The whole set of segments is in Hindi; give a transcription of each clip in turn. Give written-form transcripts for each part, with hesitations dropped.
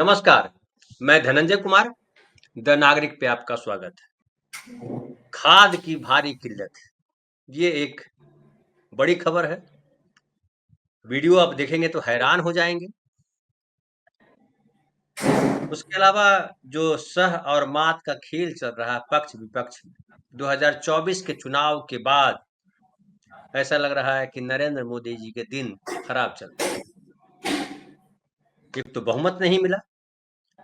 नमस्कार, मैं धनंजय कुमार, द नागरिक पे आपका स्वागत है। खाद की भारी किल्लत, ये एक बड़ी खबर है। वीडियो आप देखेंगे तो हैरान हो जाएंगे। उसके अलावा जो सह और मात का खेल चल रहा है पक्ष विपक्ष में, 2024 के चुनाव के बाद ऐसा लग रहा है कि नरेंद्र मोदी जी के दिन खराब चल रहे हैं। एक तो बहुमत नहीं मिला,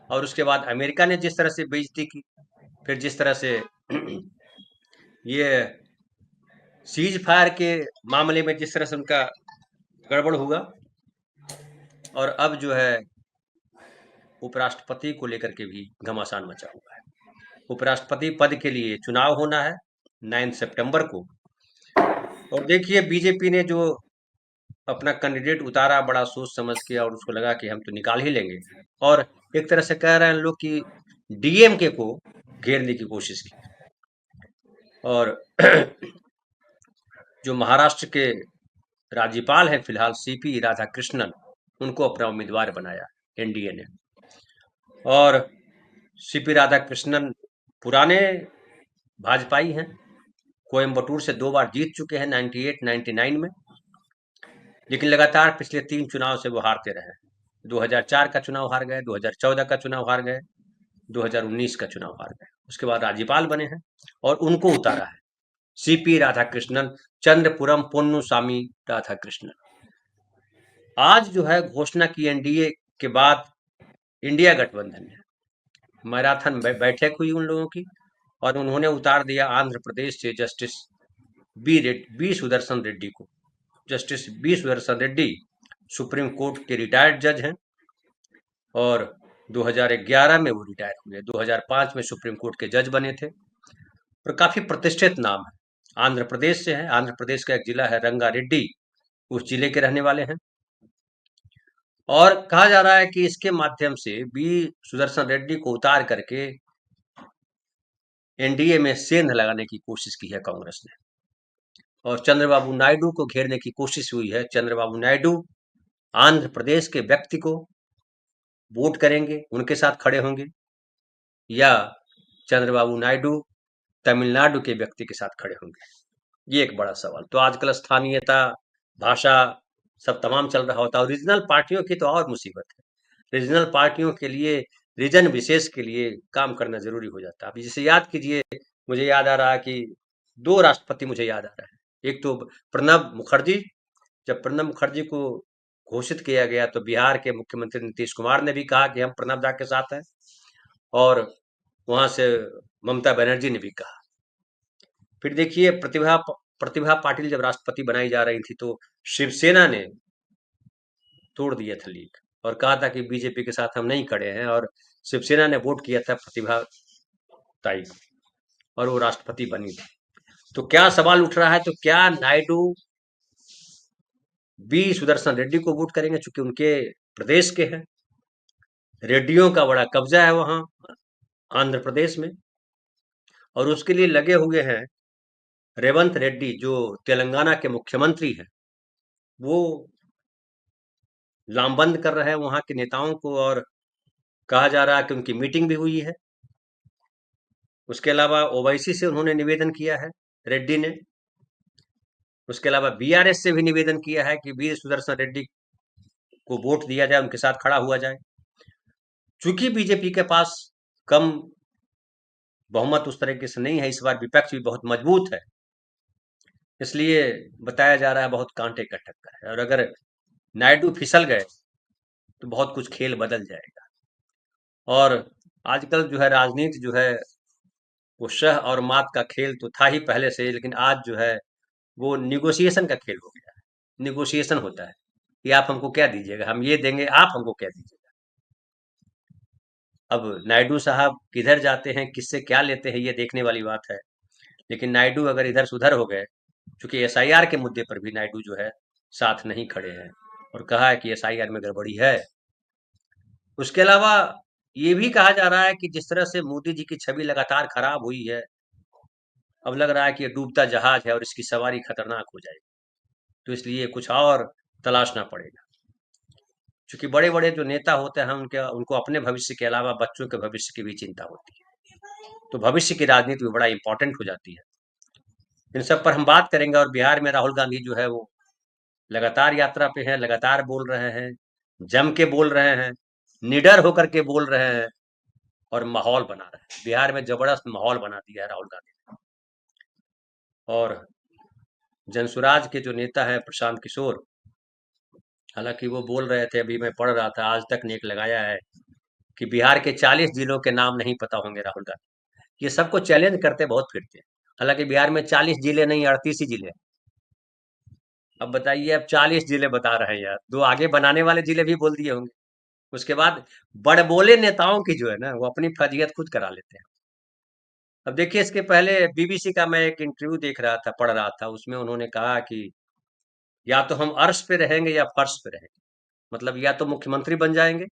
और उसके बाद अमेरिका ने जिस तरह से बेइज्जती की, फिर जिस तरह से ये सीज फायर के मामले में जिस तरह से उनका गड़बड़ हुआ, और अब जो है उपराष्ट्रपति को लेकर के भी घमासान मचा हुआ है। उपराष्ट्रपति पद के लिए चुनाव होना है 9 सितंबर को, और देखिए बीजेपी ने जो अपना कैंडिडेट उतारा बड़ा सोच समझ के, और उसको लगा कि हम तो निकाल ही लेंगे, और एक तरह से कह रहे हैं लोग कि डीएमके को घेरने की कोशिश की। और जो महाराष्ट्र के राज्यपाल हैं फिलहाल सीपी राधाकृष्णन, उनको अपना उम्मीदवार बनाया एनडीए ने। और सीपी राधाकृष्णन पुराने भाजपाई हैं, कोयम्बटूर से 2 बार जीत चुके हैं 98, 99 में, लेकिन लगातार पिछले 3 चुनाव से वो हारते रहे। 2004 का चुनाव हार गए, 2014 का चुनाव हार गए, 2019 का चुनाव हार गए। उसके बाद राज्यपाल बने हैं और उनको उतारा है सीपी राधाकृष्णन, चंद्रपुरम पोन्नुसामी राधाकृष्णन। आज जो है घोषणा की एनडीए के बाद इंडिया गठबंधन ने मैराथन बैठक हुई उन लोगों की, और उन्होंने उतार दिया आंध्र प्रदेश से जस्टिस बी सुदर्शन रेड्डी को। Justice B Sudershan Reddy supreme court के रिटायर्ड जज हैं, और 2011 में वो रिटायर हुए। 2005 में सुप्रीम कोर्ट के जज बने थे, और काफी प्रतिष्ठित नाम है। आंध्र प्रदेश से है, आंध्र प्रदेश का एक जिला है रंगारेड्डी, उस जिले के रहने वाले हैं। और कहा जा रहा है कि इसके माध्यम से बी सुदर्शन रेड्डी को उतार करके एनडीए में सेंध लगाने की कोशिश की है कांग्रेस ने, और चंद्रबाबू नायडू को घेरने की कोशिश हुई है। चंद्रबाबू नायडू आंध्र प्रदेश के व्यक्ति को वोट करेंगे, उनके साथ खड़े होंगे, या चंद्रबाबू नायडू तमिलनाडु के व्यक्ति के साथ खड़े होंगे, ये एक बड़ा सवाल। तो आजकल स्थानीयता, भाषा सब तमाम चल रहा होता है, और रीजनल पार्टियों की तो और मुसीबत है। रीजनल पार्टियों के लिए, रीजन विशेष के लिए काम करना जरूरी हो जाता है। अब जैसे याद कीजिए, मुझे याद आ रहा है कि 2 राष्ट्रपति मुझे याद आ रहा है। एक तो प्रणब मुखर्जी, जब प्रणब मुखर्जी को घोषित किया गया तो बिहार के मुख्यमंत्री नीतीश कुमार ने भी कहा कि हम प्रणब दा के साथ हैं, और वहां से ममता बनर्जी ने भी कहा। फिर देखिए प्रतिभा पाटिल जब राष्ट्रपति बनाई जा रही थी तो शिवसेना ने तोड़ दिया था लीक, और कहा था कि बीजेपी के साथ हम नहीं खड़े हैं, और शिवसेना ने वोट किया था प्रतिभा ताई को, और वो राष्ट्रपति बनी थी। तो क्या सवाल उठ रहा है, तो क्या नायडू बी सुदर्शन रेड्डी को वोट करेंगे, चूंकि उनके प्रदेश के हैं। रेड्डियों का बड़ा कब्जा है वहां आंध्र प्रदेश में, और उसके लिए लगे हुए हैं रेवंत रेड्डी, जो तेलंगाना के मुख्यमंत्री हैं। वो लामबंद कर रहे हैं वहां के नेताओं को, और कहा जा रहा है कि उनकी मीटिंग भी हुई है। उसके अलावा ओवैसी से उन्होंने निवेदन किया है रेड्डी ने। उसके अलावा बीआरएस से भी निवेदन किया है कि वी सुदर्शन रेड्डी को वोट दिया जाए, उनके साथ खड़ा हुआ जाए। चूंकि बीजेपी के पास कम बहुमत उस तरीके से नहीं है, इस बार विपक्ष भी बहुत मजबूत है, इसलिए बताया जा रहा है बहुत कांटे का टक्कर है, और अगर नायडू फिसल गए तो बहुत कुछ खेल बदल जाएगा। और आजकल जो है राजनीति जो है वो शह और मात का खेल तो था ही पहले से, लेकिन आज जो है वो निगोशिएशन का खेल हो गया है। निगोशिएशन होता है कि आप हमको क्या दीजिएगा, हम ये देंगे, आप हमको क्या दीजिएगा। अब नायडू साहब किधर जाते हैं, किससे क्या लेते हैं, ये देखने वाली बात है। लेकिन नायडू अगर इधर सुधर हो गए, क्योंकि एसआईआर के मुद्दे पर भी नायडू जो है साथ नहीं खड़े हैं, और कहा है कि एसआईआर में गड़बड़ी है। उसके अलावा ये भी कहा जा रहा है कि जिस तरह से मोदी जी की छवि लगातार खराब हुई है, अब लग रहा है कि ये डूबता जहाज है और इसकी सवारी खतरनाक हो जाएगी, तो इसलिए कुछ और तलाशना पड़ेगा। क्योंकि बड़े बड़े जो नेता होते हैं उनके उनको अपने भविष्य के अलावा बच्चों के भविष्य की भी चिंता होती है, तो भविष्य की राजनीति भी बड़ा इंपॉर्टेंट हो जाती है। इन सब पर हम बात करेंगे। और बिहार में राहुल गांधी जो है वो लगातार यात्रा पे हैं, लगातार बोल रहे हैं, जम के बोल रहे हैं, निडर होकर के बोल रहे हैं और माहौल बना रहे हैं। बिहार में जबरदस्त माहौल बना दिया है राहुल गांधी ने। और जनसुराज के जो नेता हैं प्रशांत किशोर, हालांकि वो बोल रहे थे, अभी मैं पढ़ रहा था, आज तक ने एक लगाया है कि बिहार के 40 जिलों के नाम नहीं पता होंगे राहुल गांधी। ये सबको चैलेंज करते बहुत फिरते हैं। हालांकि बिहार में 40 जिले नहीं, 38 ही जिले हैं। अब बताइए, अब 40 जिले बता रहे हैं यार, दो आगे बनाने वाले जिले भी बोल दिए होंगे। उसके बाद बड़बोले नेताओं की जो है ना, वो अपनी फजीयत खुद करा लेते हैं। अब देखिए, इसके पहले बीबीसी का मैं एक इंटरव्यू देख रहा था, पढ़ रहा था, उसमें उन्होंने कहा कि या तो हम अर्श पे रहेंगे या फर्श पे रहेंगे। मतलब या तो मुख्यमंत्री बन जाएंगे,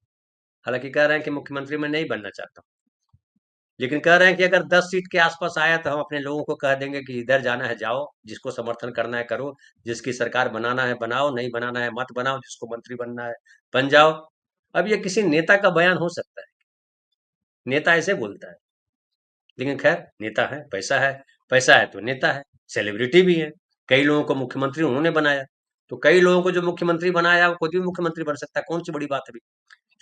हालांकि कह रहे हैं कि मुख्यमंत्री मैं नहीं बनना चाहता हूँ, लेकिन कह रहे हैं कि अगर 10 सीट के आसपास आया तो हम अपने लोगों को कह देंगे कि इधर जाना है जाओ, जिसको समर्थन करना है करो, जिसकी सरकार बनाना है बनाओ, नहीं बनाना है मत बनाओ, जिसको मंत्री बनना है बन जाओ। अब ये किसी नेता का बयान हो सकता है, नेता ऐसे बोलता है, लेकिन खैर नेता है, पैसा है, पैसा है तो नेता है, सेलिब्रिटी भी है। कई लोगों को मुख्यमंत्री उन्होंने बनाया, तो कई लोगों को जो मुख्यमंत्री बनाया वो खुद भी मुख्यमंत्री बन सकता है, कौन सी बड़ी बात है भी।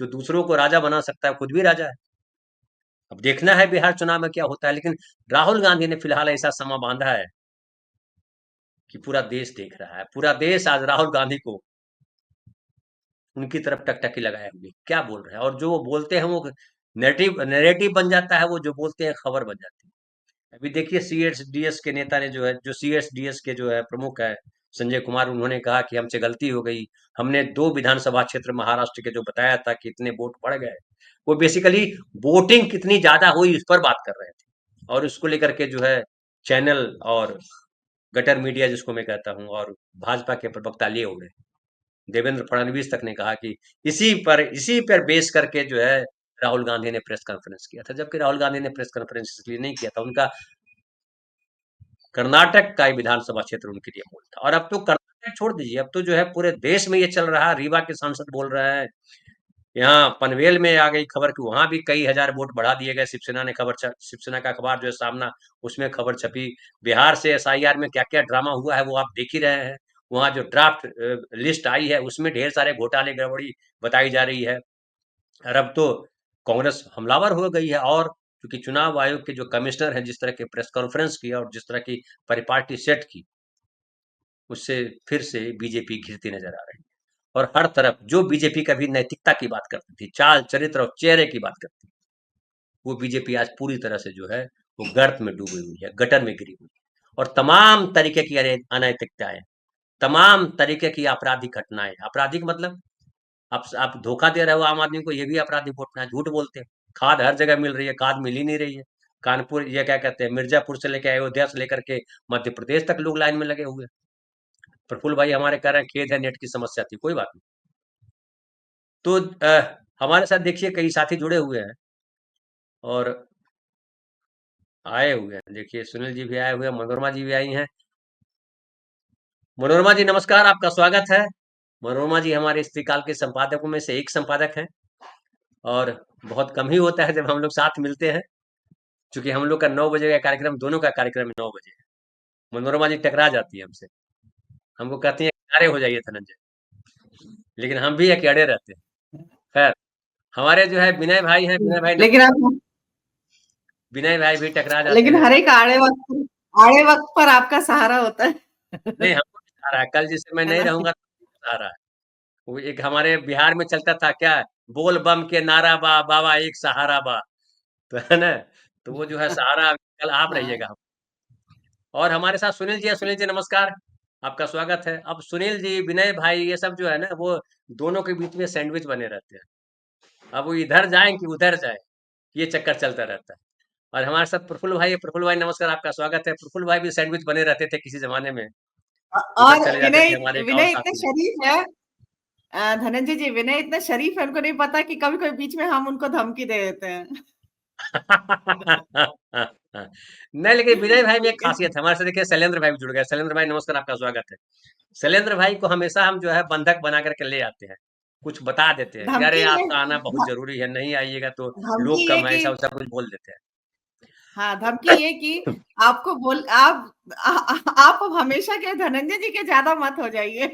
जो दूसरों को राजा बना सकता है खुद भी राजा है। अब देखना है बिहार चुनाव में क्या होता है, लेकिन राहुल गांधी ने फिलहाल ऐसा समा बांधा है कि पूरा देश देख रहा है, पूरा देश आज राहुल गांधी को उनकी तरफ टकटकी लगाए हुए क्या बोल रहे हैं। और जो वो बोलते हैं वो नैरेटिव नैरेटिव बन जाता है, वो जो बोलते हैं खबर बन जाती है। अभी देखिए, सीएसडीएस के नेता ने जो है, जो सीएसडीएस के जो है प्रमुख है संजय कुमार, उन्होंने कहा कि हमसे गलती हो गई, हमने 2 विधानसभा क्षेत्र महाराष्ट्र के जो बताया था कि इतने वोट पड़ गए। वो बेसिकली वोटिंग कितनी ज्यादा हुई इस पर बात कर रहे थे, और उसको लेकर के जो है चैनल और गटर मीडिया जिसको मैं कहता हूँ और भाजपा के प्रवक्ता लिए उड़े। देवेंद्र फडणवीस तक ने कहा कि इसी पर बेस करके जो है राहुल गांधी ने प्रेस कॉन्फ्रेंस किया था, जबकि राहुल गांधी ने प्रेस कॉन्फ्रेंस इसलिए नहीं किया था, उनका कर्नाटक का ही विधानसभा क्षेत्र उनके लिए मूल था। और अब तो कर्नाटक छोड़ दीजिए, अब तो जो है पूरे देश में ये चल रहा है। रीवा के सांसद बोल रहे हैं, यहाँ पनवेल में आ गई खबर कि वहां भी कई हजार वोट बढ़ा दिए गए। शिवसेना ने शिवसेना का अखबार जो है सामना, उसमें खबर छपी। बिहार से एसआईआर में क्या क्या ड्रामा हुआ है वो आप देख ही रहे हैं। वहां जो ड्राफ्ट लिस्ट आई है उसमें ढेर सारे घोटाले गड़बड़ी बताई जा रही है। और अब तो कांग्रेस हमलावर हो गई है। और क्योंकि चुनाव आयोग के जो कमिश्नर हैं, जिस तरह के प्रेस कॉन्फ्रेंस किया और जिस तरह की परिपाटी सेट की, उससे फिर से बीजेपी घिरती नजर आ रही है। और हर तरफ जो बीजेपी कभी नैतिकता की बात करती थी, चाल चरित्र और चेहरे की बात करती थी, वो बीजेपी आज पूरी तरह से जो है वो गर्त में डूबी हुई है, गटर में गिरी हुई है। और तमाम तरीके की अनैतिकताएं, तमाम तरीके की आपराधिक घटनाएं, आपराधिक मतलब आप धोखा दे रहे हो आम आदमी को, ये भी आपराधिक घटना है। झूठ बोलते हैं, खाद हर जगह मिल रही है, खाद मिल ही नहीं रही है। कानपुर, ये क्या कहते हैं, मिर्जापुर से लेकर अयोध्या से लेकर के मध्य प्रदेश तक लोग लाइन में लगे हुए हैं। प्रफुल्ल भाई हमारे कह रहे हैं खेद है, नेट की समस्या थी, कोई बात नहीं। तो हमारे साथ देखिए कई साथी जुड़े हुए हैं और आए हुए हैं। देखिए सुनील जी भी आए हुए हैं, मनोरमा जी भी आई हैं। मनोरमा जी नमस्कार, आपका स्वागत है। मनोरमा जी हमारे स्त्रीकाल के संपादकों में से एक संपादक हैं, और बहुत कम ही होता है जब हम लोग साथ मिलते हैं, क्योंकि हम लोग का 9 बजे का कार्यक्रम, दोनों का कार्यक्रम 9 बजे है। मनोरमा जी टकरा जाती है हमसे, हमको कहती है किनारे हो जाइए धनंजय, लेकिन हम भी एक अड़े रहते हैं। खैर, हमारे जो है लेकिन आप विनय भाई भी टकरा जाते लेकिन हैं। हर एक आड़े वक्त पर आपका सहारा होता है। नहीं, हमको भी सहारा है, कल जिससे मैं है नहीं ना? रहूंगा तो सहारा है। वो एक हमारे बिहार में चलता था क्या, बोल बम के नारा बा बाबा एक सहारा बा, तो है ना, तो वो जो है सहारा कल आप हाँ। रहिएगा। और हमारे साथ सुनील जी है। सुनील जी नमस्कार, आपका स्वागत है। अब सुनील जी, विनय भाई, ये सब जो है ना, वो दोनों के बीच में सैंडविच बने रहते हैं। अब वो इधर जाएं कि उधर जाए, ये चक्कर चलता रहता है। और हमारे साथ प्रफुल्ल भाई है। प्रफुल्ल भाई नमस्कार, आपका स्वागत है। प्रफुल्ल भाई भी सैंडविच बने रहते थे किसी जमाने में, उधर और चले जाते विनय थे। हमारे एक और विनय इतने साथी हैं। शरीफ है। धनंजय जी, विनय इतने शरीफ है, उनको नहीं पता कि कभी कभी बीच में हम उनको धमकी दे देते हैं। नहीं, लेकिन विनय भाई में एक ठीक है। खासियत है। हमारे साथ देखिए शैलेंद्र भाई भी जुड़ गए। शैलेंद्र भाई नमस्कार, आपका स्वागत है। शैलेंद्र भाई को हमेशा हम जो है बंधक बना करके ले आते हैं। कुछ बता देते हैं कि अरे धमकी ये आपका आना बहुत जरूरी है, नहीं आइएगा तो धमकी लोग ये कम है, कि ऐसा वैसा कुछ बोल देते हाँ, धमकी ये कि आपको बोल आप अब हमेशा के धनंजय जी के ज्यादा मत हो जाइए।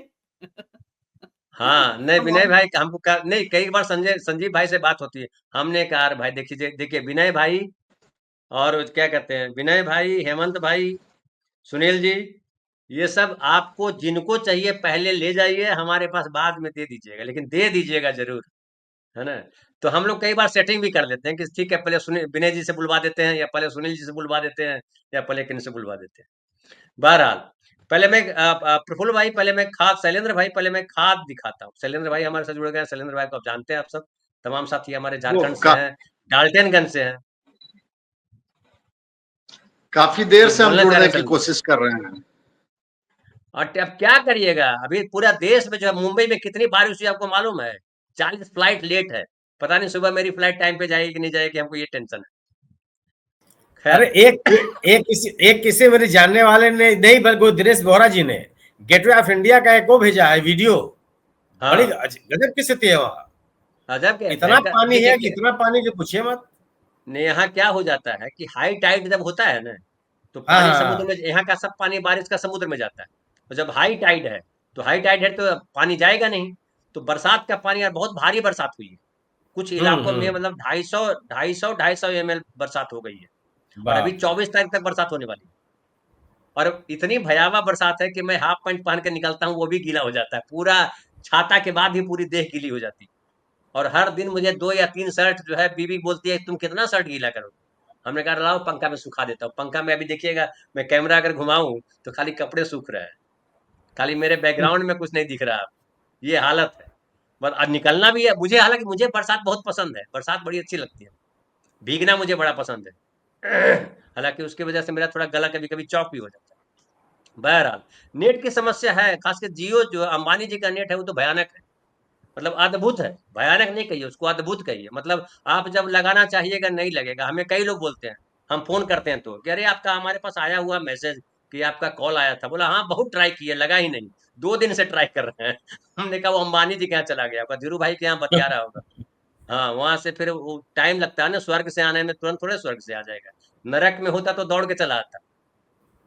हाँ, नहीं हम विनय भाई हमको नहीं, कई बार संजीव भाई से बात होती है। हमने कहा "अरे भाई देखिए देखिए विनय भाई और क्या कहते हैं विनय भाई, हेमंत भाई, सुनील जी, ये सब आपको जिनको चाहिए पहले ले जाइए, हमारे पास बाद में दे दीजिएगा, लेकिन दे दीजिएगा जरूर, है ना। तो हम लोग कई बार सेटिंग भी कर लेते हैं कि ठीक है पहले सुनील विनय जी से बुलवा देते हैं, या पहले सुनील जी से बुलवा देते हैं, या पहले किन से बुलवा देते हैं। बहरहाल पहले मैं प्रफुल्ल भाई, पहले मैं खाद, शैलेंद्र भाई, पहले मैं खाद दिखाता हूँ। शैलेंद्र भाई हमारे साथ जुड़ गए हैं। शैलेंद्र भाई को आप जानते हैं, आप सब तमाम साथी हमारे वो झारखंड से हैं, डाल्टनगंज से हैं। काफी देर कुछ से हम बोलना चाह जुड़ने रहे हैं की शैलेंद्र भाई? कोशिश कर रहे हैं। और अब क्या करिएगा, अभी पूरा देश में जो है, मुंबई में कितनी बारिश हुई आपको मालूम है? 40 फ्लाइट लेट है। पता नहीं सुबह मेरी फ्लाइट टाइम पे जाएगी कि नहीं जाएगी, हमको ये टेंशन है। अरे खैर एक किसी मेरे जानने वाले ने नहीं, बल्कि वो दिनेश बोहरा जी ने गेटवे ऑफ इंडिया का एक वो भेजा है वीडियो। बड़ी हाँ, गजब की स्थिति है वहां। अजब के इतना भयंकर। पानी देखिए है कि इतना पानी कि पूछिए मत। ने यहाँ क्या हो जाता है कि हाई टाइड जब होता है ना, तो हाँ पानी समुद्र हाँ। में, यहाँ का सब पानी बारिश का समुद्र में जाता है। तो जब हाई टाइड है, तो हाई टाइड है तो पानी जाएगा नहीं। तो बरसात का पानी, यार बहुत भारी बरसात हुई है कुछ इलाकों में, हम्म। मतलब 250 ml बरसात हो गई है। और अभी बाप रे। 24 तारीख तक बरसात होने वाली है। और इतनी भयावह बरसात है कि मैं हाफ पैंट पहन के निकलता हूँ, वो भी गीला हो जाता है पूरा। छाता के बाद भी पूरी देह गीली हो जाती है। और हर दिन मुझे 2 या 3 शर्ट जो है, बीवी बोलती है तुम कितना शर्ट गीला करोगे। हमने कहा लाओ पंखा में सुखा देता हूँ। पंखा में अभी देखिएगा, मैं कैमरा अगर घुमाऊं तो खाली कपड़े सूख रहे हैं, खाली मेरे बैकग्राउंड में कुछ नहीं दिख रहा। ये हालत है। बस आज निकलना भी है मुझे, हालांकि मुझे बरसात बहुत पसंद है, बरसात बड़ी अच्छी लगती है, भीगना मुझे बड़ा पसंद है। हालांकि उसकी वजह से मेरा थोड़ा गला कभी कभी चौक भी हो जाता है। बहरहाल नेट की समस्या है, खासकर जियो जो अंबानी जी का नेट है वो तो भयानक है। मतलब अद्भुत है, भयानक नहीं कहिए उसको, अद्भुत कहिए। मतलब आप जब लगाना चाहिएगा नहीं लगेगा। हमें कई लोग बोलते हैं, हम फोन करते हैं तो कि अरे आपका हमारे पास आया हुआ मैसेज कि आपका कॉल आया था। बोला हाँ बहुत ट्राई किए, लगा ही नहीं। 2 दिन से ट्राई कर रहे हैं। हमने कहा वो अंबानी जी के यहाँ चला गया होगा, धीरू भाई के यहाँ बतिया रहा होगा। हाँ, वहां से फिर वो टाइम लगता है ना, स्वर्ग से आने में तुरंत थोड़े स्वर्ग से आ जाएगा। नरक में होता तो दौड़ के चला आता।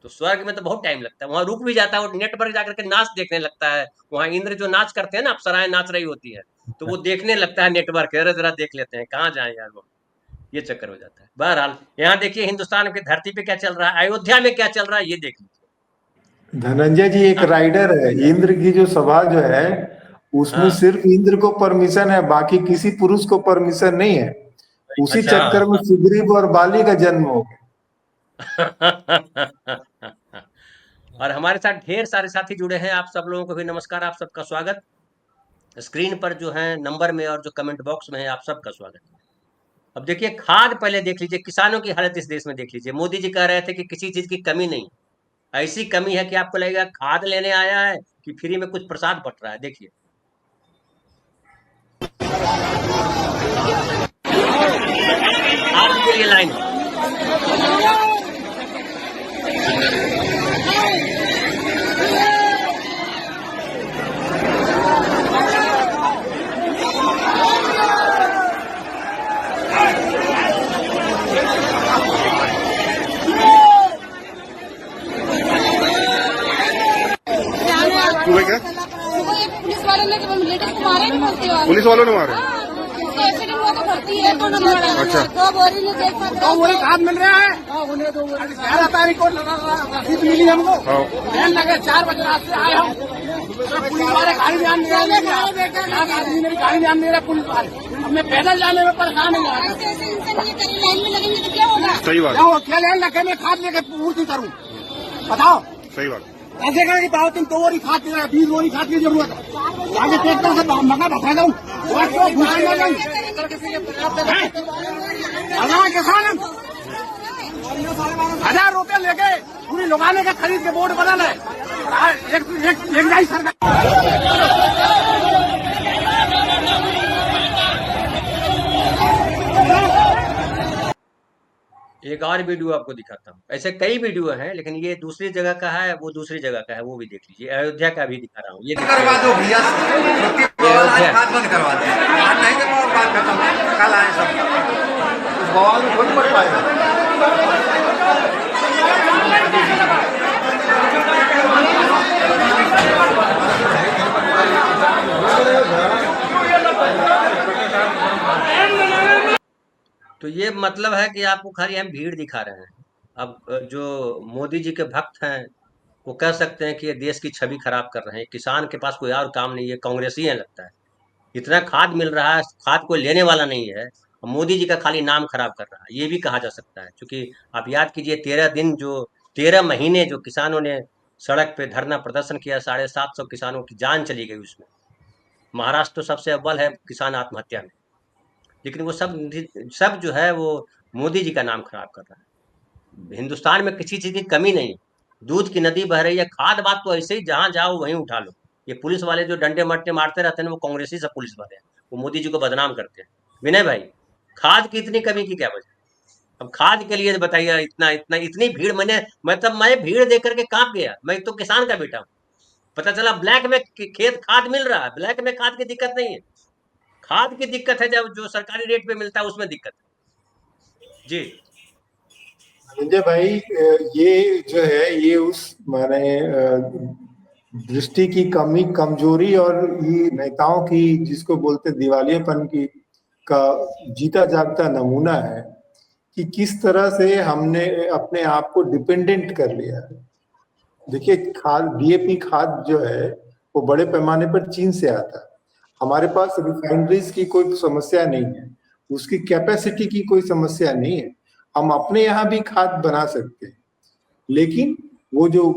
तो स्वर्ग में तो बहुत टाइम लगता है, वहां रुक भी जाता है और नेट पर जाकर के नाच देखने लगता है। वहां इंद्र जो नाच करते हैं ना, अप्सराएं नाच रही होती है, तो वो देखने लगता है नेटवर्क, अरे जरा देख लेते हैं कहाँ जाए यार वो। ये चक्कर हो जाता है। बहरहाल यहाँ देखिए हिंदुस्तान की धरती पे क्या चल रहा है, अयोध्या में क्या चल रहा है, ये देख लीजिए। धनंजय जी, एक हाँ राइडर है इंद्र की जो सभा जो है, उसमें हाँ। सिर्फ इंद्र को परमिशन है, बाकी किसी पुरुष को परमिशन नहीं है। उसी अच्छा। चक्कर में सुग्रीव और बाली का जन्म हो गया। और हमारे साथ ढेर सारे साथी जुड़े हैं, आप सब लोगों को भी नमस्कार, आप सबका स्वागत। स्क्रीन पर जो है नंबर में और जो कमेंट बॉक्स में है, आप सबका स्वागत। अब देखिए खाद पहले देख लीजिए, किसानों की हालत इस देश में देख लीजिए। मोदी जी कह रहे थे कि किसी चीज की कमी नहीं, ऐसी कमी है कि आपको लगेगा खाद लेने आया है कि फ्री में कुछ प्रसाद बट रहा है। देखिए खाद के लिए लाइन है। सुबह क्या सुबह एक पुलिस वाले ने लेडीज को मारे नहीं बोलते वाले। पुलिस वालों ने मारे? एक्सीडेंट हुआ तो भर्ती है तो नंबर। अच्छा 2 बोरी ने देख पाते 2 बोरी खाद मिल रहा है। 11 तारीख को रसीद मिली हमको। ट्रेन लगे 4 बजे रात से आए हम। पुलिस वाले गाड़ी ध्यान दे रहे, आदमी ने गाड़ी ध्यान दे रहा पुलिस वाले। हमें पैदल जाने में परेशान है। लाइन में लगेंगे तो क्या होगा? सही बात, क्या लाइन लगे मैं खाद लेके पूर्ति करूँ बताओ। सही बात। ऐसे करें कि पाओ तुम 2 बोरी खाद दे रहे, 20 बोरी खाद की जरूरत है। आगे ट्रैक्टर से मका भसा दूँ किसान 1000 रुपए लेके पूरी लगाने का खरीद के बोर्ड बना है। एक नई सरकार। एक और वीडियो आपको दिखाता हूँ। ऐसे कई वीडियो हैं, लेकिन ये दूसरी जगह का है, वो दूसरी जगह का है, वो भी देख लीजिए। अयोध्या का भी दिखा रहा हूँ, ये देखिए। बात बंद करवाते हैं, आज नहीं करवाओ, बात खत्म, कल आए सब। इस बवाल में थोड़ी पड़ पाएगा। तो ये मतलब है कि आपको खाली हम भीड़ दिखा रहे हैं। अब जो मोदी जी के भक्त हैं वो कह सकते हैं कि ये देश की छवि खराब कर रहे हैं, किसान के पास कोई और काम नहीं है, कांग्रेसी है लगता है। इतना खाद मिल रहा है, खाद कोई लेने वाला नहीं है, और मोदी जी का खाली नाम खराब कर रहा है, ये भी कहा जा सकता है। क्योंकि आप याद कीजिए 13 महीने जो किसानों ने सड़क पे धरना प्रदर्शन किया, 750 किसानों की जान चली गई उसमें। महाराष्ट्र तो सबसे अव्वल है किसान आत्महत्या में, लेकिन वो सब जो है वो मोदी जी का नाम खराब कर रहा है। हिंदुस्तान में किसी चीज की कमी नहीं, दूध की नदी बह रही है, खाद बात तो ऐसे ही जहां जाओ वहीं उठा लो। ये पुलिस वाले जो डंडे मट्टे मारते रहते हैं वो कांग्रेसी सब पुलिस वाले हैं, वो मोदी जी को बदनाम करते हैं। विनय भाई, खाद की इतनी कमी की क्या वजह? अब खाद के लिए बताइए, इतनी भीड़, मैं भीड़ देख करके कांप गया। मैं तो किसान का बेटा हूँ, पता चला ब्लैक में खेत खाद मिल रहा है, ब्लैक में खाद की दिक्कत नहीं है, खाद की दिक्कत है जब जो सरकारी रेट पे मिलता है उसमें दिक्कत है। जी संजय भाई, ये जो है ये उस माने दृष्टि की कमी, कमजोरी और ये नेताओं की जिसको बोलते दिवालियेपन की का जीता जागता नमूना है कि किस तरह से हमने अपने आप को डिपेंडेंट कर लिया है। देखिए, खाद, डीएपी खाद जो है वो बड़े पैमाने पर चीन से आता है। हमारे पास रिफाइनरीज की कोई समस्या नहीं है, उसकी कैपेसिटी की कोई समस्या नहीं है, हम अपने यहाँ भी खाद बना सकते हैं। लेकिन वो जो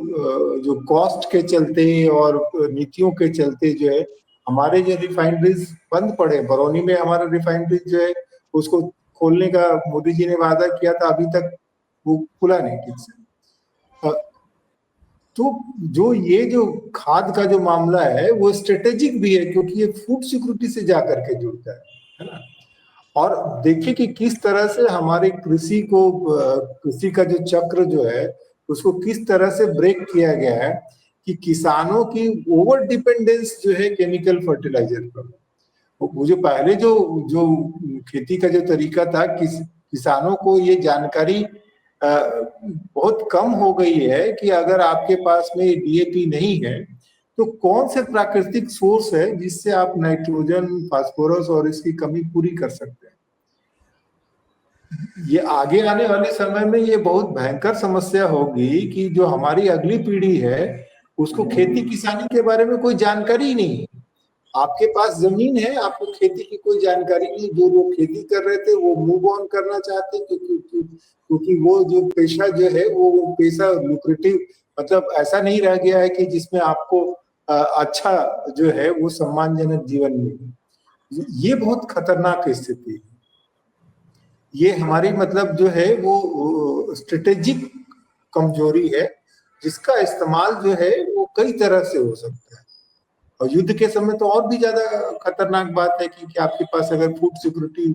कॉस्ट के चलते और नीतियों के चलते जो है हमारे जो रिफाइनरीज बंद पड़े। बरौनी में हमारा रिफाइनरी जो है उसको खोलने का मोदी जी ने वादा किया था, अभी तक वो खुला नहीं ठीक से। तो जो खाद का जो मामला है वो स्ट्रेटेजिक भी है, क्योंकि ये फूड सिक्योरिटी से जाकर के जुड़ता है ना। और देखिए कि किस तरह से हमारे कृषि का जो चक्र जो है उसको किस तरह से ब्रेक किया गया है कि किसानों की ओवर डिपेंडेंस जो है केमिकल फर्टिलाइजर पर। मुझे पहले जो खेती का जो तरीका था, किसानों को ये जानकारी बहुत कम हो गई है कि अगर आपके पास में डीएपी नहीं है तो कौन से प्राकृतिक सोर्स है जिससे आप नाइट्रोजन, फास्फोरस और इसकी कमी पूरी कर सकते हैं। ये आगे आने वाले समय में ये बहुत भयंकर समस्या होगी कि जो हमारी अगली पीढ़ी है उसको खेती किसानी के बारे में कोई जानकारी ही नहीं है। आपके पास जमीन है, आपको खेती की कोई जानकारी नहीं। जो लोग खेती कर रहे थे वो मूव ऑन करना चाहते हैं क्योंकि वो जो पेशा जो है वो पेशा लुक्रेटिव, मतलब ऐसा नहीं रह गया है कि जिसमें आपको अच्छा जो है वो सम्मानजनक जीवन मिले। ये बहुत खतरनाक स्थिति है। ये हमारी मतलब जो है वो स्ट्रेटेजिक कमजोरी है, जिसका इस्तेमाल जो है वो कई तरह से हो सकता है। और युद्ध के समय तो और भी ज्यादा खतरनाक बात है कि आपके पास अगर फूड सिक्योरिटी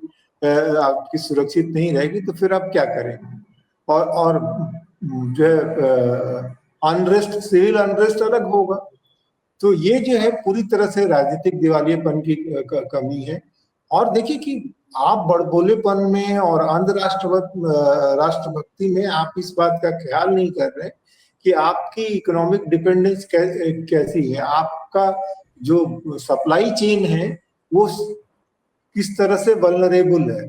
आपकी सुरक्षित नहीं रहेगी तो फिर आप क्या करेंगे। और जो है अनरेस्ट, सिविल अनरेस्ट अलग होगा। तो ये जो है पूरी तरह से राजनीतिक दिवालियेपन की कमी है। और देखिए कि आप बड़बोलेपन में और अंध राष्ट्रभक्ति में आप इस बात का ख्याल नहीं कर रहे कि आपकी इकोनॉमिक डिपेंडेंस कैसी है, आपका जो सप्लाई चेन है वो किस तरह से वल्नरेबल है,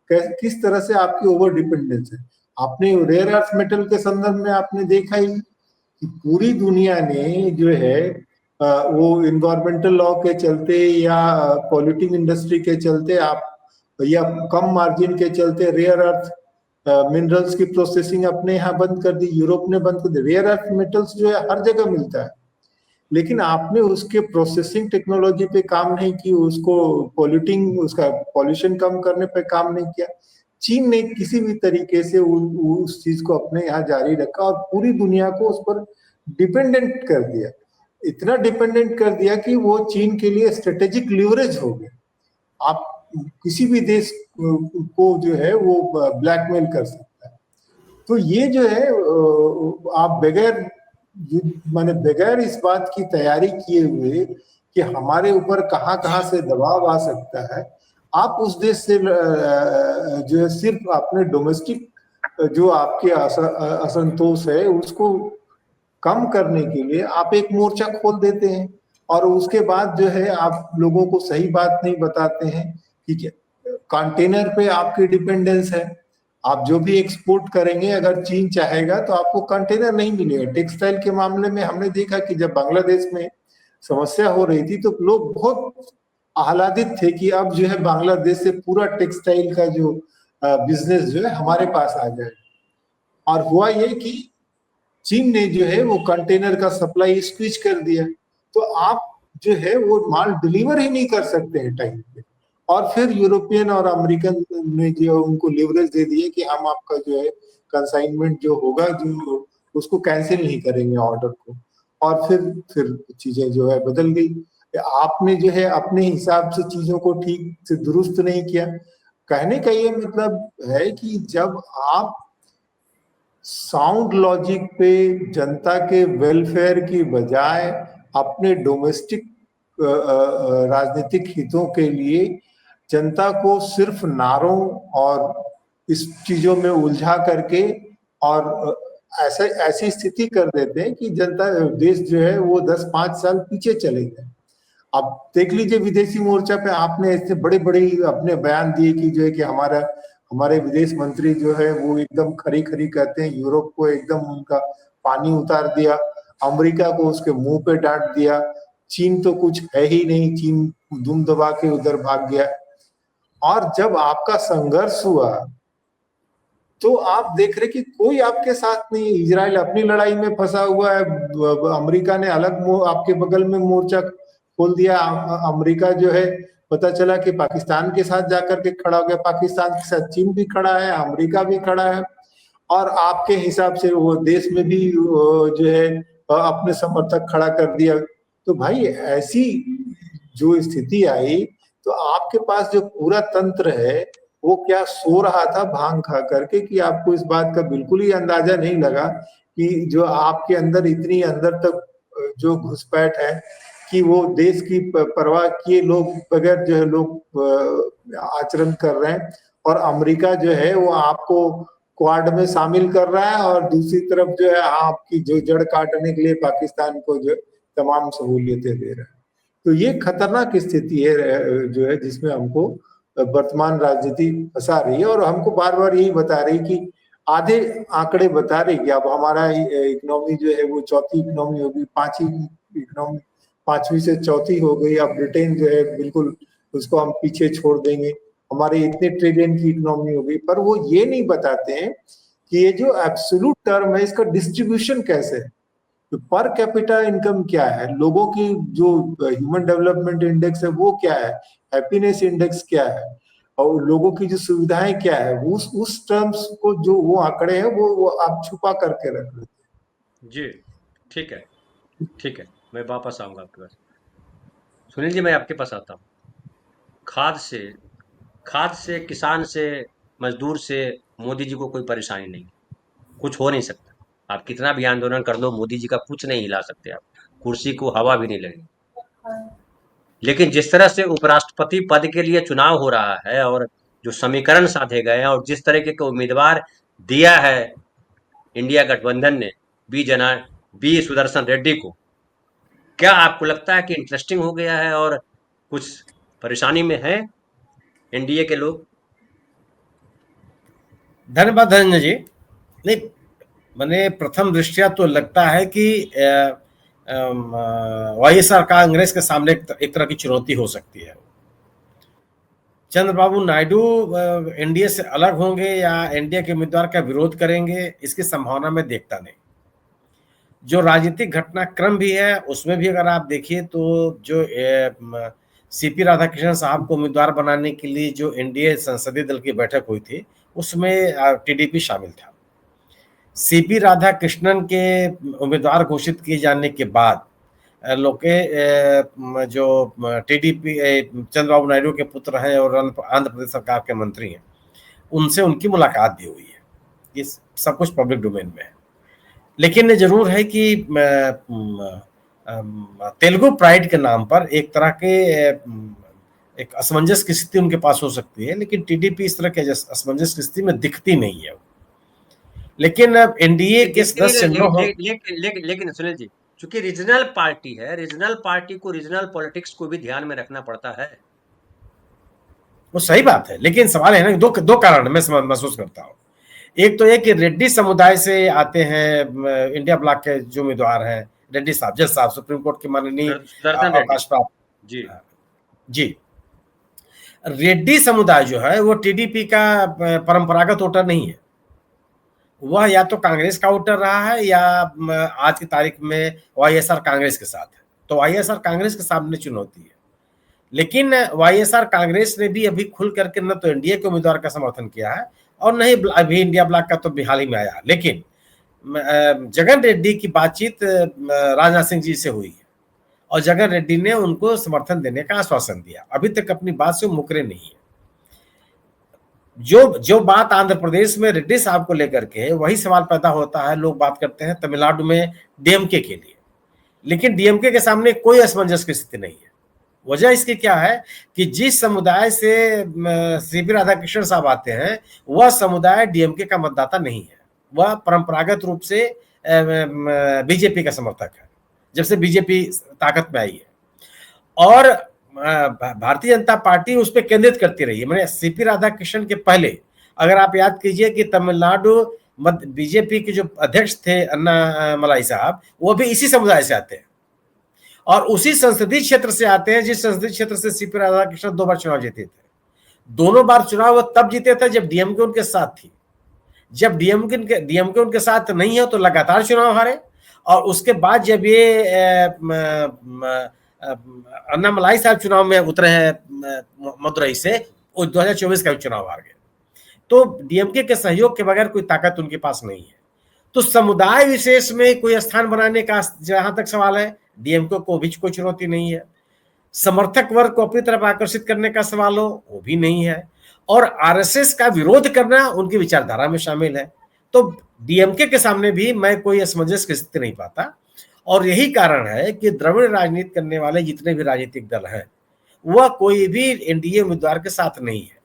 किस तरह से आपकी ओवर डिपेंडेंस है। आपने रेयर अर्थ मेटल के संदर्भ में आपने देखा ही कि पूरी दुनिया ने जो है वो इन्वायरमेंटल लॉ के चलते या पॉल्यूटिंग इंडस्ट्री के चलते आप या कम मार्जिन के चलते रेयर अर्थ मिनरल्स की प्रोसेसिंग अपने यहाँ बंद कर दी, यूरोप ने बंद कर दी। रेयर अर्थ मेटल्स जो है हर जगह मिलता है, लेकिन आपने उसके प्रोसेसिंग टेक्नोलॉजी पे काम नहीं की, उसको उसका पॉल्यूशन कम करने पे काम नहीं किया। चीन ने किसी भी तरीके से उस चीज को अपने यहाँ जारी रखा और पूरी दुनिया को उस पर डिपेंडेंट कर दिया। इतना डिपेंडेंट कर दिया कि वो चीन के लिए स्ट्रेटेजिक लीवरेज हो गया। आप किसी भी देश को जो है वो ब्लैकमेल कर सकता है। तो ये जो है आप बगैर इस बात की तैयारी किए हुए कि हमारे ऊपर कहाँ कहाँ से दबाव आ सकता है, आप उस देश से जो है सिर्फ अपने डोमेस्टिक जो आपके असंतोष है उसको कम करने के लिए आप एक मोर्चा खोल देते हैं, और उसके बाद जो है आप लोगों को सही बात नहीं बताते हैं कि कंटेनर पे आपकी डिपेंडेंस है। आप जो भी एक्सपोर्ट करेंगे, अगर चीन चाहेगा तो आपको कंटेनर नहीं मिलेगा। टेक्सटाइल के मामले में हमने देखा कि जब बांग्लादेश में समस्या हो रही थी तो लोग बहुत आह्लादित थे कि अब जो है बांग्लादेश से पूरा टेक्सटाइल का जो बिजनेस जो है हमारे पास आ जाए। और हुआ ये कि चीन ने जो है वो कंटेनर का सप्लाई स्विच कर दिया, तो आप जो है वो माल डिलीवर ही नहीं कर सकते हैं टाइम पे। और फिर यूरोपियन और अमेरिकन ने जो उनको लिवरेज दे दिए कि हम आपका जो है कंसाइनमेंट जो होगा जो उसको कैंसिल नहीं करेंगे ऑर्डर को, और फिर चीजें जो है बदल गई। आपने जो है अपने हिसाब से चीजों को ठीक से दुरुस्त नहीं किया। कहने का ये मतलब है कि जब आप साउंड लॉजिक पे जनता के वेलफेयर की बजाय अपने डोमेस्टिक राजनीतिक हितों के लिए जनता को सिर्फ नारों और इस चीजों में उलझा करके और ऐसी स्थिति कर देते हैं कि जनता देश जो है वो 10-5 साल पीछे चले गए। अब देख लीजिए विदेशी मोर्चा पे आपने ऐसे बड़े बड़े अपने बयान दिए कि जो है कि हमारे विदेश मंत्री जो है वो एकदम खरी खरी कहते हैं, यूरोप को एकदम उनका पानी उतार दिया, अमेरिका को उसके मुंह पे डांट दिया, चीन तो कुछ है ही नहीं, चीन दुम दबा के उधर भाग गया। और जब आपका संघर्ष हुआ तो आप देख रहे कि कोई आपके साथ नहीं। इजराइल अपनी लड़ाई में फंसा हुआ है, अमेरिका ने अलग आपके बगल में मोर्चा खोल दिया। अमेरिका जो है पता चला कि पाकिस्तान के साथ जाकर के खड़ा हो गया, पाकिस्तान के साथ चीन भी खड़ा है, अमेरिका भी खड़ा है, और आपके हिसाब से वो देश में भी जो है अपने समर्थक खड़ा कर दिया। तो भाई ऐसी जो स्थिति आई तो आपके पास जो पूरा तंत्र है वो क्या सो रहा था भांग खा करके कि आपको इस बात का बिल्कुल ही अंदाजा नहीं लगा कि जो आपके अंदर इतनी अंदर तक जो घुसपैठ है कि वो देश की परवाह किए लोग बगैर जो है लोग आचरण कर रहे हैं, और अमेरिका जो है वो आपको क्वाड में शामिल कर रहा है और दूसरी तरफ जो है आपकी जो जड़ काटने के लिए पाकिस्तान को जो तमाम सहूलियतें दे रहा है। तो ये खतरनाक स्थिति है जो है जिसमें हमको वर्तमान राजनीति फंसा रही है, और हमको बार बार यही बता रही कि आधे आंकड़े बता रही कि अब हमारा इकोनॉमी जो है वो चौथी इकोनॉमी होगी, पांचवी से चौथी हो गई। अब ब्रिटेन जो है बिल्कुल उसको हम पीछे छोड़ देंगे, हमारे इतने ट्रिलियन की इकोनॉमी हो गई। पर वो ये नहीं बताते हैं कि ये जो एब्सोल्यूट टर्म है इसका डिस्ट्रीब्यूशन कैसे है, तो पर कैपिटा इनकम क्या है, लोगों की जो ह्यूमन डेवलपमेंट इंडेक्स है वो क्या है, हैप्पीनेस इंडेक्स क्या है, और लोगों की जो सुविधाएं क्या है, उस टर्म्स को जो वो आंकड़े हैं वो आप छुपा करके रख लेते हैं। जी ठीक है, ठीक है, मैं वापस आऊंगा आपके पास। सुनील जी मैं आपके पास आता हूँ। खाद से किसान से मजदूर से मोदी जी को कोई परेशानी नहीं, कुछ हो नहीं सकता। आप कितना भी आंदोलन कर दो मोदी जी का कुछ नहीं हिला सकते, आप कुर्सी को हवा भी नहीं लगेगी। लेकिन जिस तरह से उपराष्ट्रपति पद के लिए चुनाव हो रहा है और जो समीकरण साधे गए हैं और जिस तरीके के उम्मीदवार दिया है इंडिया गठबंधन ने बी सुदर्शन रेड्डी को, क्या आपको लगता है कि इंटरेस्टिंग हो गया है और कुछ परेशानी में है एनडीए के लोग? धन्यवाद धनंजय जी। नहीं, मैंने प्रथम दृष्टया तो लगता है कि वाईएसआर कांग्रेस के सामने एक तरह की चुनौती हो सकती है। चंद्रबाबू नायडू एनडीए से अलग होंगे या एनडीए के उम्मीदवार का विरोध करेंगे, इसकी संभावना मैं देखता नहीं। जो राजनीतिक घटनाक्रम भी है उसमें भी अगर आप देखिए तो जो सीपी राधाकृष्णन साहब को उम्मीदवार बनाने के लिए जो एनडीए संसदीय दल की बैठक हुई थी उसमें टीडीपी शामिल था। सीपी राधाकृष्णन के उम्मीदवार घोषित किए जाने के बाद लोग के जो टीडीपी चंद्रबाबू नायडू के पुत्र हैं और आंध्र प्रदेश सरकार के मंत्री हैं, उनसे उनकी मुलाकात भी हुई है। ये सब कुछ पब्लिक डोमेन में है। लेकिन ये जरूर है कि तेलुगु प्राइड के नाम पर एक तरह के एक असमंजस की स्थिति उनके पास हो सकती है, लेकिन टीडीपी इस तरह के असमंजस की स्थिति में दिखती नहीं है। लेकिन अब एनडीए के सदस्य लेकिन सुनील जी, चूंकि रीजनल पार्टी है, रीजनल पार्टी को रीजनल पॉलिटिक्स को भी ध्यान में रखना पड़ता है। वो सही बात है, लेकिन सवाल है ना, दो कारण मैं महसूस करता हूँ। एक तो ये कि रेड्डी समुदाय से आते हैं इंडिया ब्लॉक के जो उम्मीदवार हैं, रेड्डी साहब, जज साहब, सुप्रीम कोर्ट के माननीय अवकाश प्राप्त जी, रेड्डी समुदाय जो है वो टीडीपी का परंपरागत वोटर नहीं है। वह या तो कांग्रेस का वोटर रहा है या आज की तारीख में वाईएसआर कांग्रेस के साथ है, तो वाईएसआर कांग्रेस के सामने चुनौती है। लेकिन वाईएसआर कांग्रेस ने भी अभी खुल करके न तो एनडीए के उम्मीदवार का समर्थन किया है और न ही अभी इंडिया ब्लॉक का तो हाल ही में आया। लेकिन जगन रेड्डी की बातचीत राजनाथ सिंह जी से हुई है और जगन रेड्डी ने उनको समर्थन देने का आश्वासन दिया। अभी तक अपनी बात से मुकरे नहीं है। जो बात आंध्र प्रदेश में रेड्डी साहब को लेकर के, वही सवाल पैदा होता है, लोग बात करते हैं तमिलनाडु में डीएमके के लिए, लेकिन डीएमके के सामने कोई असमंजस की स्थिति नहीं है। वजह इसकी क्या है कि जिस समुदाय से सीपी राधाकृष्णन साहब आते हैं, वह समुदाय डीएमके का मतदाता नहीं है। वह परंपरागत रूप से बीजेपी का समर्थक है, जब से बीजेपी ताकत में आई है, और भारतीय जनता पार्टी उस पर केंद्रित करती रही है। मैंने सीपी राधाकृष्णन के पहले, अगर आप याद कीजिए कि तमिलनाडु बीजेपी के जो अध्यक्ष थे अन्ना मलाई साहब, वो भी इसी समुदाय से आते हैं और उसी संसदीय क्षेत्र से आते हैं जिस संसदीय क्षेत्र से सीपी राधाकृष्णन 2 बार चुनाव जीते थे। दोनों बार चुनाव वो तब जीते थे जब डीएमके उनके साथ थी। जब डीएमके उनके साथ नहीं है तो लगातार चुनाव हारे, और उसके बाद जब ये अन्ना मलाई साहब चुनाव में उतरे हैं मदुरई से, वो 2024 का चुनाव हार गए। तो डीएमके के सहयोग के बगैर कोई ताकत उनके पास नहीं है। तो समुदाय विशेष में कोई स्थान बनाने का जहां तक सवाल है, डीएमके को भी कोई चुनौती नहीं है। समर्थक वर्ग को अपनी तरफ आकर्षित करने का सवाल हो, वो भी नहीं है। और आरएसएस का विरोध करना उनकी विचारधारा में शामिल है। तो डीएमके के सामने भी मैं कोई असमंजस की स्थिति नहीं पाता, और यही कारण है कि द्रविड़ राजनीति करने वाले जितने भी राजनीतिक दल हैं, वह कोई भी एनडीए उम्मीदवार के साथ नहीं है।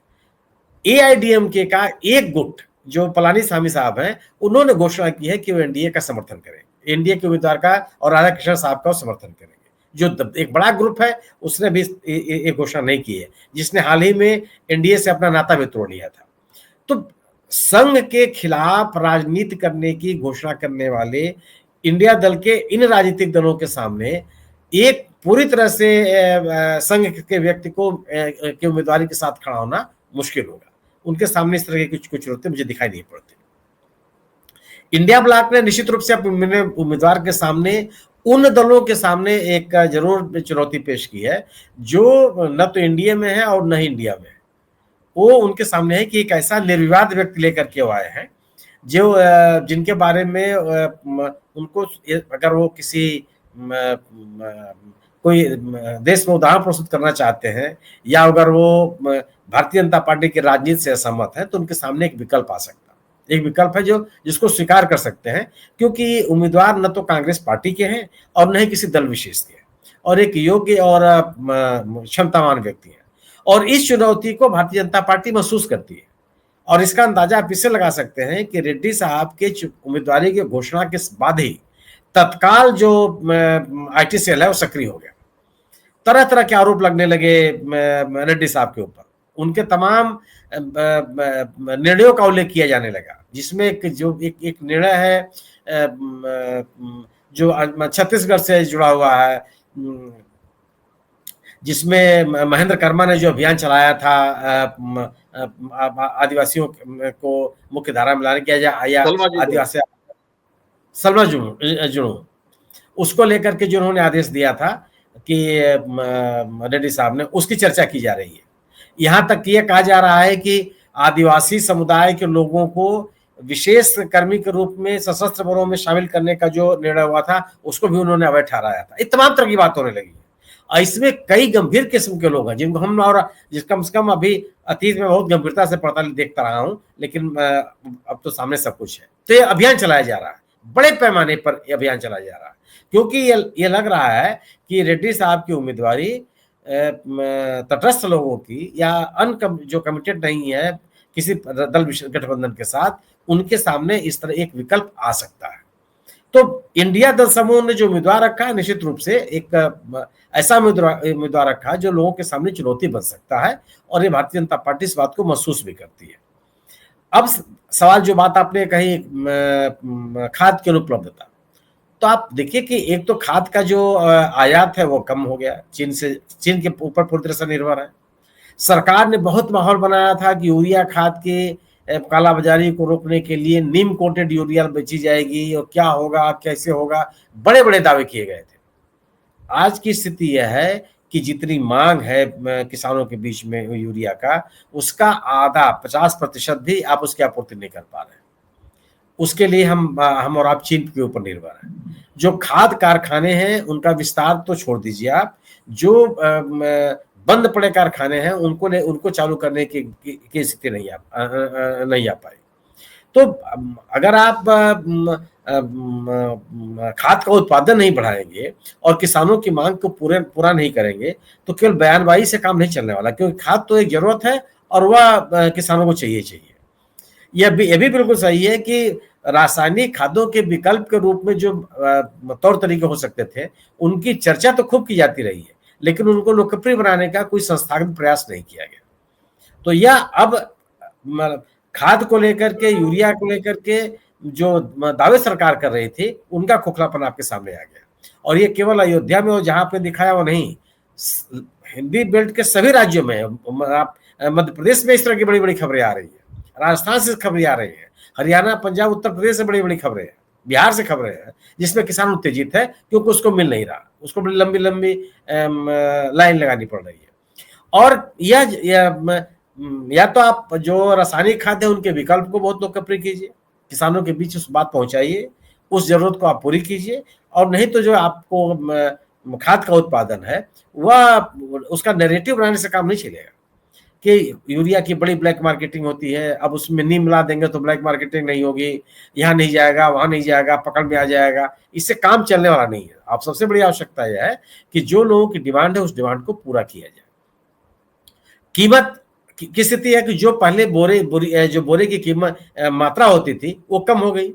एआईडीएमके का एक गुट जो पलानीस्वामी साहब हैं, उन्होंने घोषणा की है कि वो एनडीए का समर्थन करेंगे, एनडीए के उम्मीदवार का और राधाकृष्णन साहब का समर्थन करेंगे। जो एक बड़ा ग्रुप है उसने भी एक घोषणा नहीं की है, जिसने हाल ही में एनडीए से अपना नाता भी तोड़ लिया था। तो संघ के खिलाफ राजनीति करने की घोषणा करने वाले इंडिया दल के इन राजनीतिक दलों के सामने एक पूरी तरह से संघ के व्यक्ति को के उम्मीदवारी के साथ खड़ा होना मुश्किल होगा। उनके सामने इस तरह की कुछ चुनौती मुझे दिखाई नहीं पड़ती। इंडिया ब्लॉक ने निश्चित रूप से अपने उम्मीदवार के सामने उन दलों के सामने एक जरूर चुनौती पेश की है जो न तो एनडीए में है और न ही इंडिया में है। वो उनके सामने है कि एक ऐसा निर्विवाद व्यक्ति लेकर के आए हैं जो जिनके बारे में उनको, अगर वो किसी कोई देश में उदाहरण प्रस्तुत करना चाहते हैं या अगर वो भारतीय जनता पार्टी की राजनीति से असहमत है, तो उनके सामने एक विकल्प आ सकता है। एक विकल्प है जिसको स्वीकार कर सकते हैं, क्योंकि उम्मीदवार न तो कांग्रेस पार्टी के हैं और न ही किसी दल विशेष के, और एक योग्य और क्षमतावान व्यक्ति है। और इस चुनौती को भारतीय जनता पार्टी महसूस करती है, और इसका अंदाजा आप इससे लगा सकते हैं कि रेड्डी साहब के उम्मीदवारी की घोषणा के बाद ही तत्काल जो आईटी सेल है वो सक्रिय हो गया। तरह तरह के आरोप लगने लगे रेड्डी साहब के ऊपर। उनके तमाम निर्णयों का उल्लेख किया जाने लगा, जिसमें एक निर्णय है जो छत्तीसगढ़ से जुड़ा हुआ है, जिसमें महेंद्र कर्मा ने जो अभियान चलाया था आदिवासियों को मुख्य धारा में लाने के, या आदिवासी सलमा जुनू, उसको लेकर के जो उन्होंने आदेश दिया था कि रेड्डी साहब ने, उसकी चर्चा की जा रही है। यहाँ तक ये कहा जा रहा है कि आदिवासी समुदाय के लोगों को विशेष कर्मी के रूप में सशस्त्र बलों में शामिल करने का जो निर्णय हुआ था, उसको भी उन्होंने अवैध ठहराया था। ये तमाम तरह की बात होने लगी है। इसमें कई गंभीर किस्म के लोग हैं जिनको हम और कम से कम अभी अतीत में बहुत गंभीरता से देखता रहा हूं, लेकिन अब तो सामने सब कुछ है। तो ये अभियान चलाया जा रहा है। बड़े पैमाने पर अभियान चलाया जा रहा है, क्योंकि ये लग रहा है कि रेड्डी साहब की उम्मीदवारी तटस्थ लोगों की या जो कमिटेड नहीं है किसी दल गठबंधन के साथ, उनके सामने इस तरह एक विकल्प आ सकता है। तो इंडिया दल समूह ने जो उम्मीदवार रखा है, निश्चित रूप से एक ऐसा उम्मीदवार रखा है जो लोगों के सामने चुनौती बन सकता है, और ये भारतीय जनता पार्टी इस बात को महसूस भी करती है। अब सवाल जो बात आपने कही खाद की अनुपलब्धता, तो आप देखिए कि एक तो खाद का जो आयात है वो कम हो गया, चीन के ऊपर पूरी तरह से निर्भर है। सरकार ने बहुत माहौल बनाया था कि यूरिया खाद के कालाबाजारी को रोकने के लिए नीम कोटेड यूरिया बेची जाएगी, और क्या होगा कैसे होगा, बड़े बड़े दावे किए गए थे। आज की स्थिति यह है कि जितनी मांग है किसानों के बीच में यूरिया का, उसका आधा 50% भी आप उसकी आपूर्ति नहीं कर पा रहे। उसके लिए हम और आप चीन के ऊपर निर्भर हैं। जो खाद कारखाने हैं उनका विस्तार तो छोड़ दीजिए आप, जो बंद पड़े कारखाने हैं उनको चालू करने की स्थिति नहीं आ पाई। तो अगर आप खाद का उत्पादन नहीं बढ़ाएंगे और किसानों की मांग को पूरा नहीं करेंगे, तो केवल बयानबाजी से काम नहीं चलने वाला, क्योंकि खाद तो एक जरूरत है और वह किसानों को चाहिए। यह भी बिल्कुल सही है कि रासायनिक खादों के विकल्प के रूप में जो तौर तरीके हो सकते थे, उनकी चर्चा तो खूब की जाती रही है, लेकिन उनको लोकप्रिय बनाने का कोई संस्थागत प्रयास नहीं किया गया। तो यह अब खाद को लेकर के, यूरिया को लेकर के जो दावे सरकार कर रही थी, उनका खोखलापन आपके सामने आ गया। और ये केवल अयोध्या में और जहां पे दिखाया वो नहीं, हिंदी बेल्ट के सभी राज्यों में, मध्य प्रदेश में इस तरह की बड़ी बड़ी खबरें आ रही है, राजस्थान से खबरें आ रही है, हरियाणा, पंजाब, उत्तर प्रदेश से बड़ी बड़ी खबरें हैं, बिहार से खबरें हैं, जिसमें किसान उत्तेजित है क्योंकि उसको मिल नहीं रहा, उसको बड़ी लंबी लंबी लाइन लगानी पड़ रही है। और या तो आप जो रासायनिक खाद है उनके विकल्प को बहुत लोकप्रिय कीजिए, किसानों के बीच उस बात पहुंचाइए, उस जरूरत को आप पूरी कीजिए, और नहीं तो जो आपको खाद का उत्पादन है वह उसका नैरेटिव बनाने से काम नहीं चलेगा कि यूरिया की बड़ी ब्लैक मार्केटिंग होती है, अब उसमें नीम मिला देंगे तो ब्लैक मार्केटिंग नहीं होगी, यहाँ नहीं जाएगा, वहां नहीं जाएगा, पकड़ में आ जाएगा। इससे काम चलने वाला नहीं है। अब सबसे बड़ी आवश्यकता यह है कि जो लोगों की डिमांड है उस डिमांड को पूरा किया जाए। कीमत की स्थिति है कि जो पहले बोरे की कीमत मात्रा होती थी वो कम हो गई,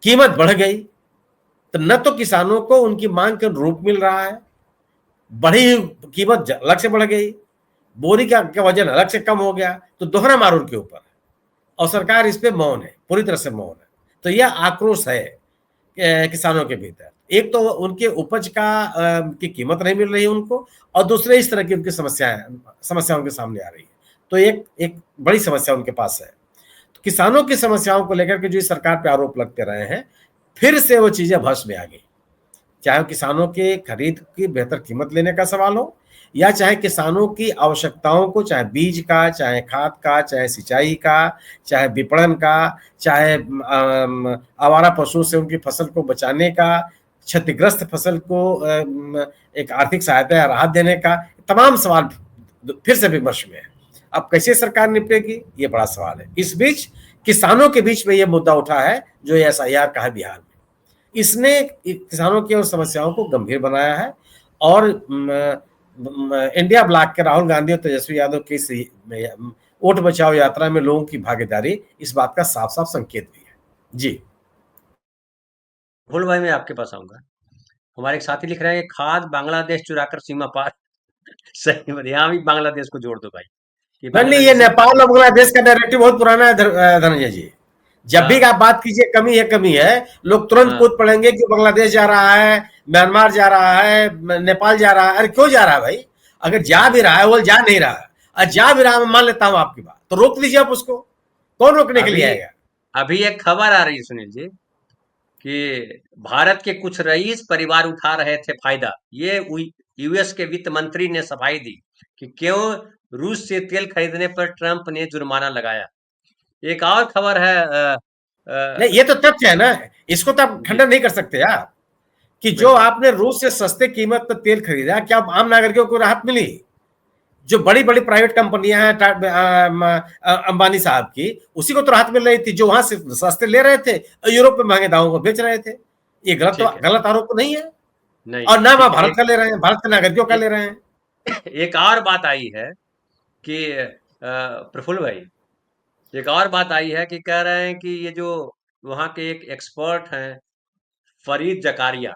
कीमत बढ़ गई, तो न तो किसानों को उनकी मांग के अनुरूप मिल रहा है, बढ़ी कीमत अलग से बढ़ गई, बोरी का वजन अलग से कम हो गया, तो दोहरा मार उनके ऊपर है और सरकार इस पे मौन है, पूरी तरह से मौन है। तो यह आक्रोश है किसानों के भीतर। एक तो उनके उपज की कीमत नहीं मिल रही है उनको, और दूसरे इस तरह की उनकी समस्या उनके सामने आ रही है। तो एक बड़ी समस्या उनके पास है। तो किसानों की समस्याओं को लेकर के जो सरकार पे आरोप लगते रहे हैं, फिर से वो चीजें भस में आ गई, चाहे किसानों के खरीद की बेहतर कीमत लेने का सवाल हो, या चाहे किसानों की आवश्यकताओं को, चाहे बीज का, चाहे खाद का, चाहे सिंचाई का, चाहे विपणन का, चाहे आवारा पशुओं से उनकी फसल को बचाने का, क्षतिग्रस्त फसल को एक आर्थिक सहायता या राहत देने का, तमाम सवाल फिर से विमर्श में है। अब कैसे सरकार निपटेगी, ये बड़ा सवाल है। इस बीच किसानों के बीच में यह मुद्दा उठा है जो SIR का है बिहार में। इसने किसानों की समस्याओं को गंभीर बनाया है, और इंडिया ब्लॉक के राहुल गांधी और तेजस्वी यादव की वोट बचाओ यात्रा में लोगों की भागीदारी इस बात का साफ साफ संकेत भी है। जी भूल भाई, मैं आपके पास आऊंगा। हमारे एक साथी लिख रहे हैं, खाद बांग्लादेश चुराकर सीमा पार। सही बात, यहाँ भी बांग्लादेश को जोड़ दो भाई। नहीं, ये नेपाल और बांग्लादेश का नैरेटिव बहुत पुराना है धनंजय जी। जब भी आप बात कीजिए कमी है, लोग तुरंत कूद पड़ेंगे कि बांग्लादेश जा रहा है, म्यांमार जा रहा है, नेपाल जा रहा है। अरे क्यों जा रहा है भाई? अगर जा भी रहा है वो जा नहीं रहा है, और जा भी रहा है, मैं मान लेता हूं आपकी बात, तो रोक लीजिए आप उसको। कौन रोकने के लिए आएगा? अभी एक खबर आ रही है सुनील जी कि भारत के कुछ रईस परिवार उठा रहे थे फायदा। ये US के वित्त मंत्री ने सफाई दी कि क्यों रूस से तेल खरीदने पर ट्रंप ने जुर्माना लगाया। एक और खबर है नहीं, ये तो तथ्य है ना, इसको तो आप खंडन नहीं कर सकते आप कि जो आपने रूस से सस्ते कीमत पर तेल खरीदा, क्या आम नागरिकों को राहत मिली? जो बड़ी बड़ी प्राइवेट कंपनियां हैं अंबानी साहब की, उसी को तो राहत मिल रही थी, जो वहां से सस्ते ले रहे थे और यूरोप में महंगे दामों पर बेच रहे थे। ये गलत आरोप नहीं है। नहीं, और नाम आप भारत का ले रहे हैं, भारत के नागरिकों का ले रहे हैं। एक और बात आई है कि प्रफुल्ल भाई, एक और बात आई है कि कह रहे हैं कि ये जो वहां के एक एक्सपर्ट हैं फरीद जकारिया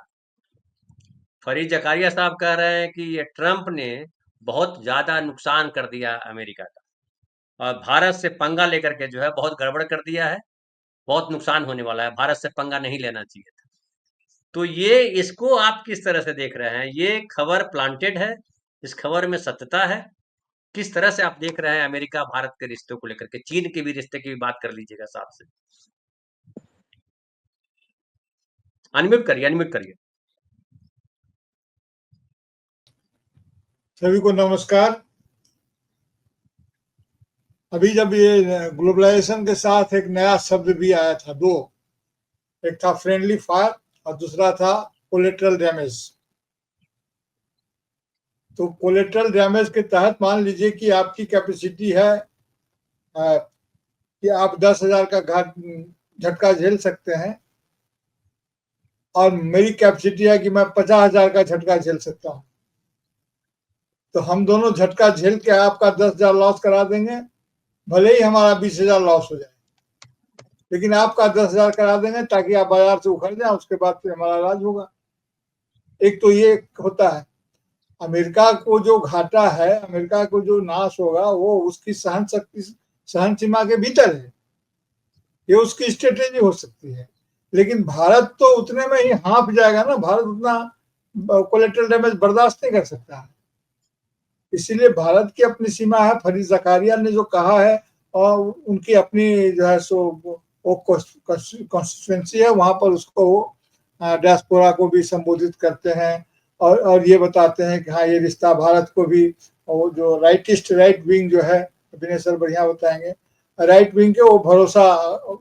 साहब कह रहे हैं कि ये ट्रंप ने बहुत ज्यादा नुकसान कर दिया अमेरिका का, और भारत से पंगा लेकर के जो है बहुत गड़बड़ कर दिया है, बहुत नुकसान होने वाला है, भारत से पंगा नहीं लेना चाहिए था। तो ये इसको आप किस तरह से देख रहे हैं? ये खबर प्लांटेड है, इस खबर में सत्यता है? किस तरह से आप देख रहे हैं अमेरिका भारत के रिश्तों को लेकर के? चीन के भी रिश्ते की भी बात कर लीजिएगा साथ से। अनम्यूट करिए। सभी को नमस्कार। अभी जब ये ग्लोबलाइजेशन के साथ एक नया शब्द भी आया था, दो, एक था फ्रेंडली फायर और दूसरा था कोलेटरल डैमेज। तो कोलेटरल डैमेज के तहत मान लीजिए कि आपकी कैपेसिटी है कि आप 10,000 का झटका झेल सकते हैं, और मेरी कैपेसिटी है कि मैं 50,000 का झटका झेल सकता हूं। तो हम दोनों झटका झेल के आपका 10,000 लॉस करा देंगे, भले ही हमारा 20,000 लॉस हो जाए, लेकिन आपका 10,000 करा देंगे ताकि आप बाजार से उखड़ जाए, उसके बाद फिर हमारा इलाज होगा। एक तो ये होता है। अमेरिका को जो घाटा है, अमेरिका को जो नाश होगा, वो उसकी सहन सीमा के भीतर है, ये उसकी स्ट्रेटेजी हो सकती है। लेकिन भारत तो उतने में ही हाँफ जाएगा ना, भारत उतना कोलेटरल डैमेज बर्दाश्त नहीं कर सकता है। इसीलिए भारत की अपनी सीमा है। फरीद जकारिया ने जो कहा है, और उनकी अपनी जो है सो वो कॉन्स्टिट्यूएंसी है, वहां पर उसको डियास्पोरा को भी संबोधित करते हैं, और ये बताते हैं कि हाँ, ये रिश्ता भारत को भी, और जो राइट विंग जो है, विनय सर बढ़िया बताएंगे, राइट विंग के वो भरोसा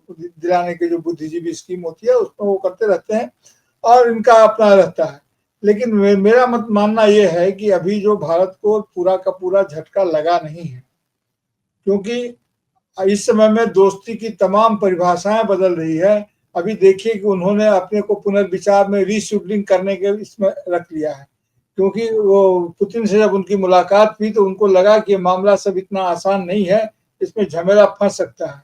दिलाने की जो बुद्धिजीवी स्कीम होती है, उसमें वो करते रहते हैं, और इनका अपना रहता है। लेकिन मेरा मत मानना ये है कि अभी जो भारत को पूरा का पूरा झटका लगा नहीं है, क्योंकि इस समय में दोस्ती की तमाम परिभाषाएं बदल रही है। अभी देखिए कि उन्होंने अपने को पुनर्विचार में रीशेड्यूलिंग करने के इसमें रख लिया है, क्योंकि वो पुतिन से जब उनकी मुलाकात हुई तो उनको लगा कि मामला सब इतना आसान नहीं है, इसमें झमेला फंस सकता है।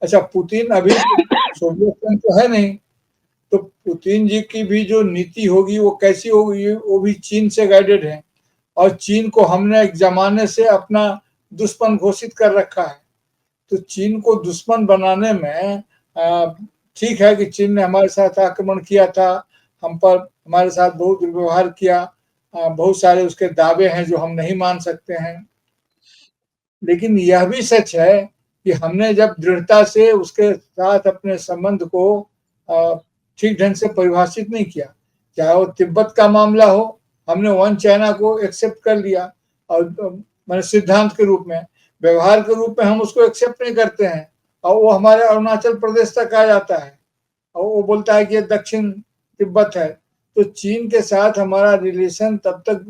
अच्छा, पुतिन अभी सोवियत संघ तो है नहीं, तो पुतिन जी की भी जो नीति होगी वो कैसी होगी, वो भी चीन से गाइडेड है, और चीन को हमने एक जमाने से अपना दुश्मन घोषित कर रखा है। तो चीन को दुश्मन बनाने में ठीक है कि चीन ने हमारे साथ आक्रमण किया था, हम पर हमारे साथ बहुत दुर्व्यवहार किया, बहुत सारे उसके दावे हैं जो हम नहीं मान सकते हैं, लेकिन यह भी सच है कि हमने जब दृढ़ता से उसके साथ अपने संबंध को ठीक ढंग से परिभाषित नहीं किया, चाहे वो तिब्बत का मामला हो, हमने वन चाइना को एक्सेप्ट कर लिया, और मैंने सिद्धांत के रूप में, व्यवहार के रूप में हम उसको एक्सेप्ट नहीं करते हैं, और वो हमारे अरुणाचल प्रदेश तक आ जाता है, और वो बोलता है कि ये दक्षिण तिब्बत है। तो चीन के साथ हमारा रिलेशन तब तक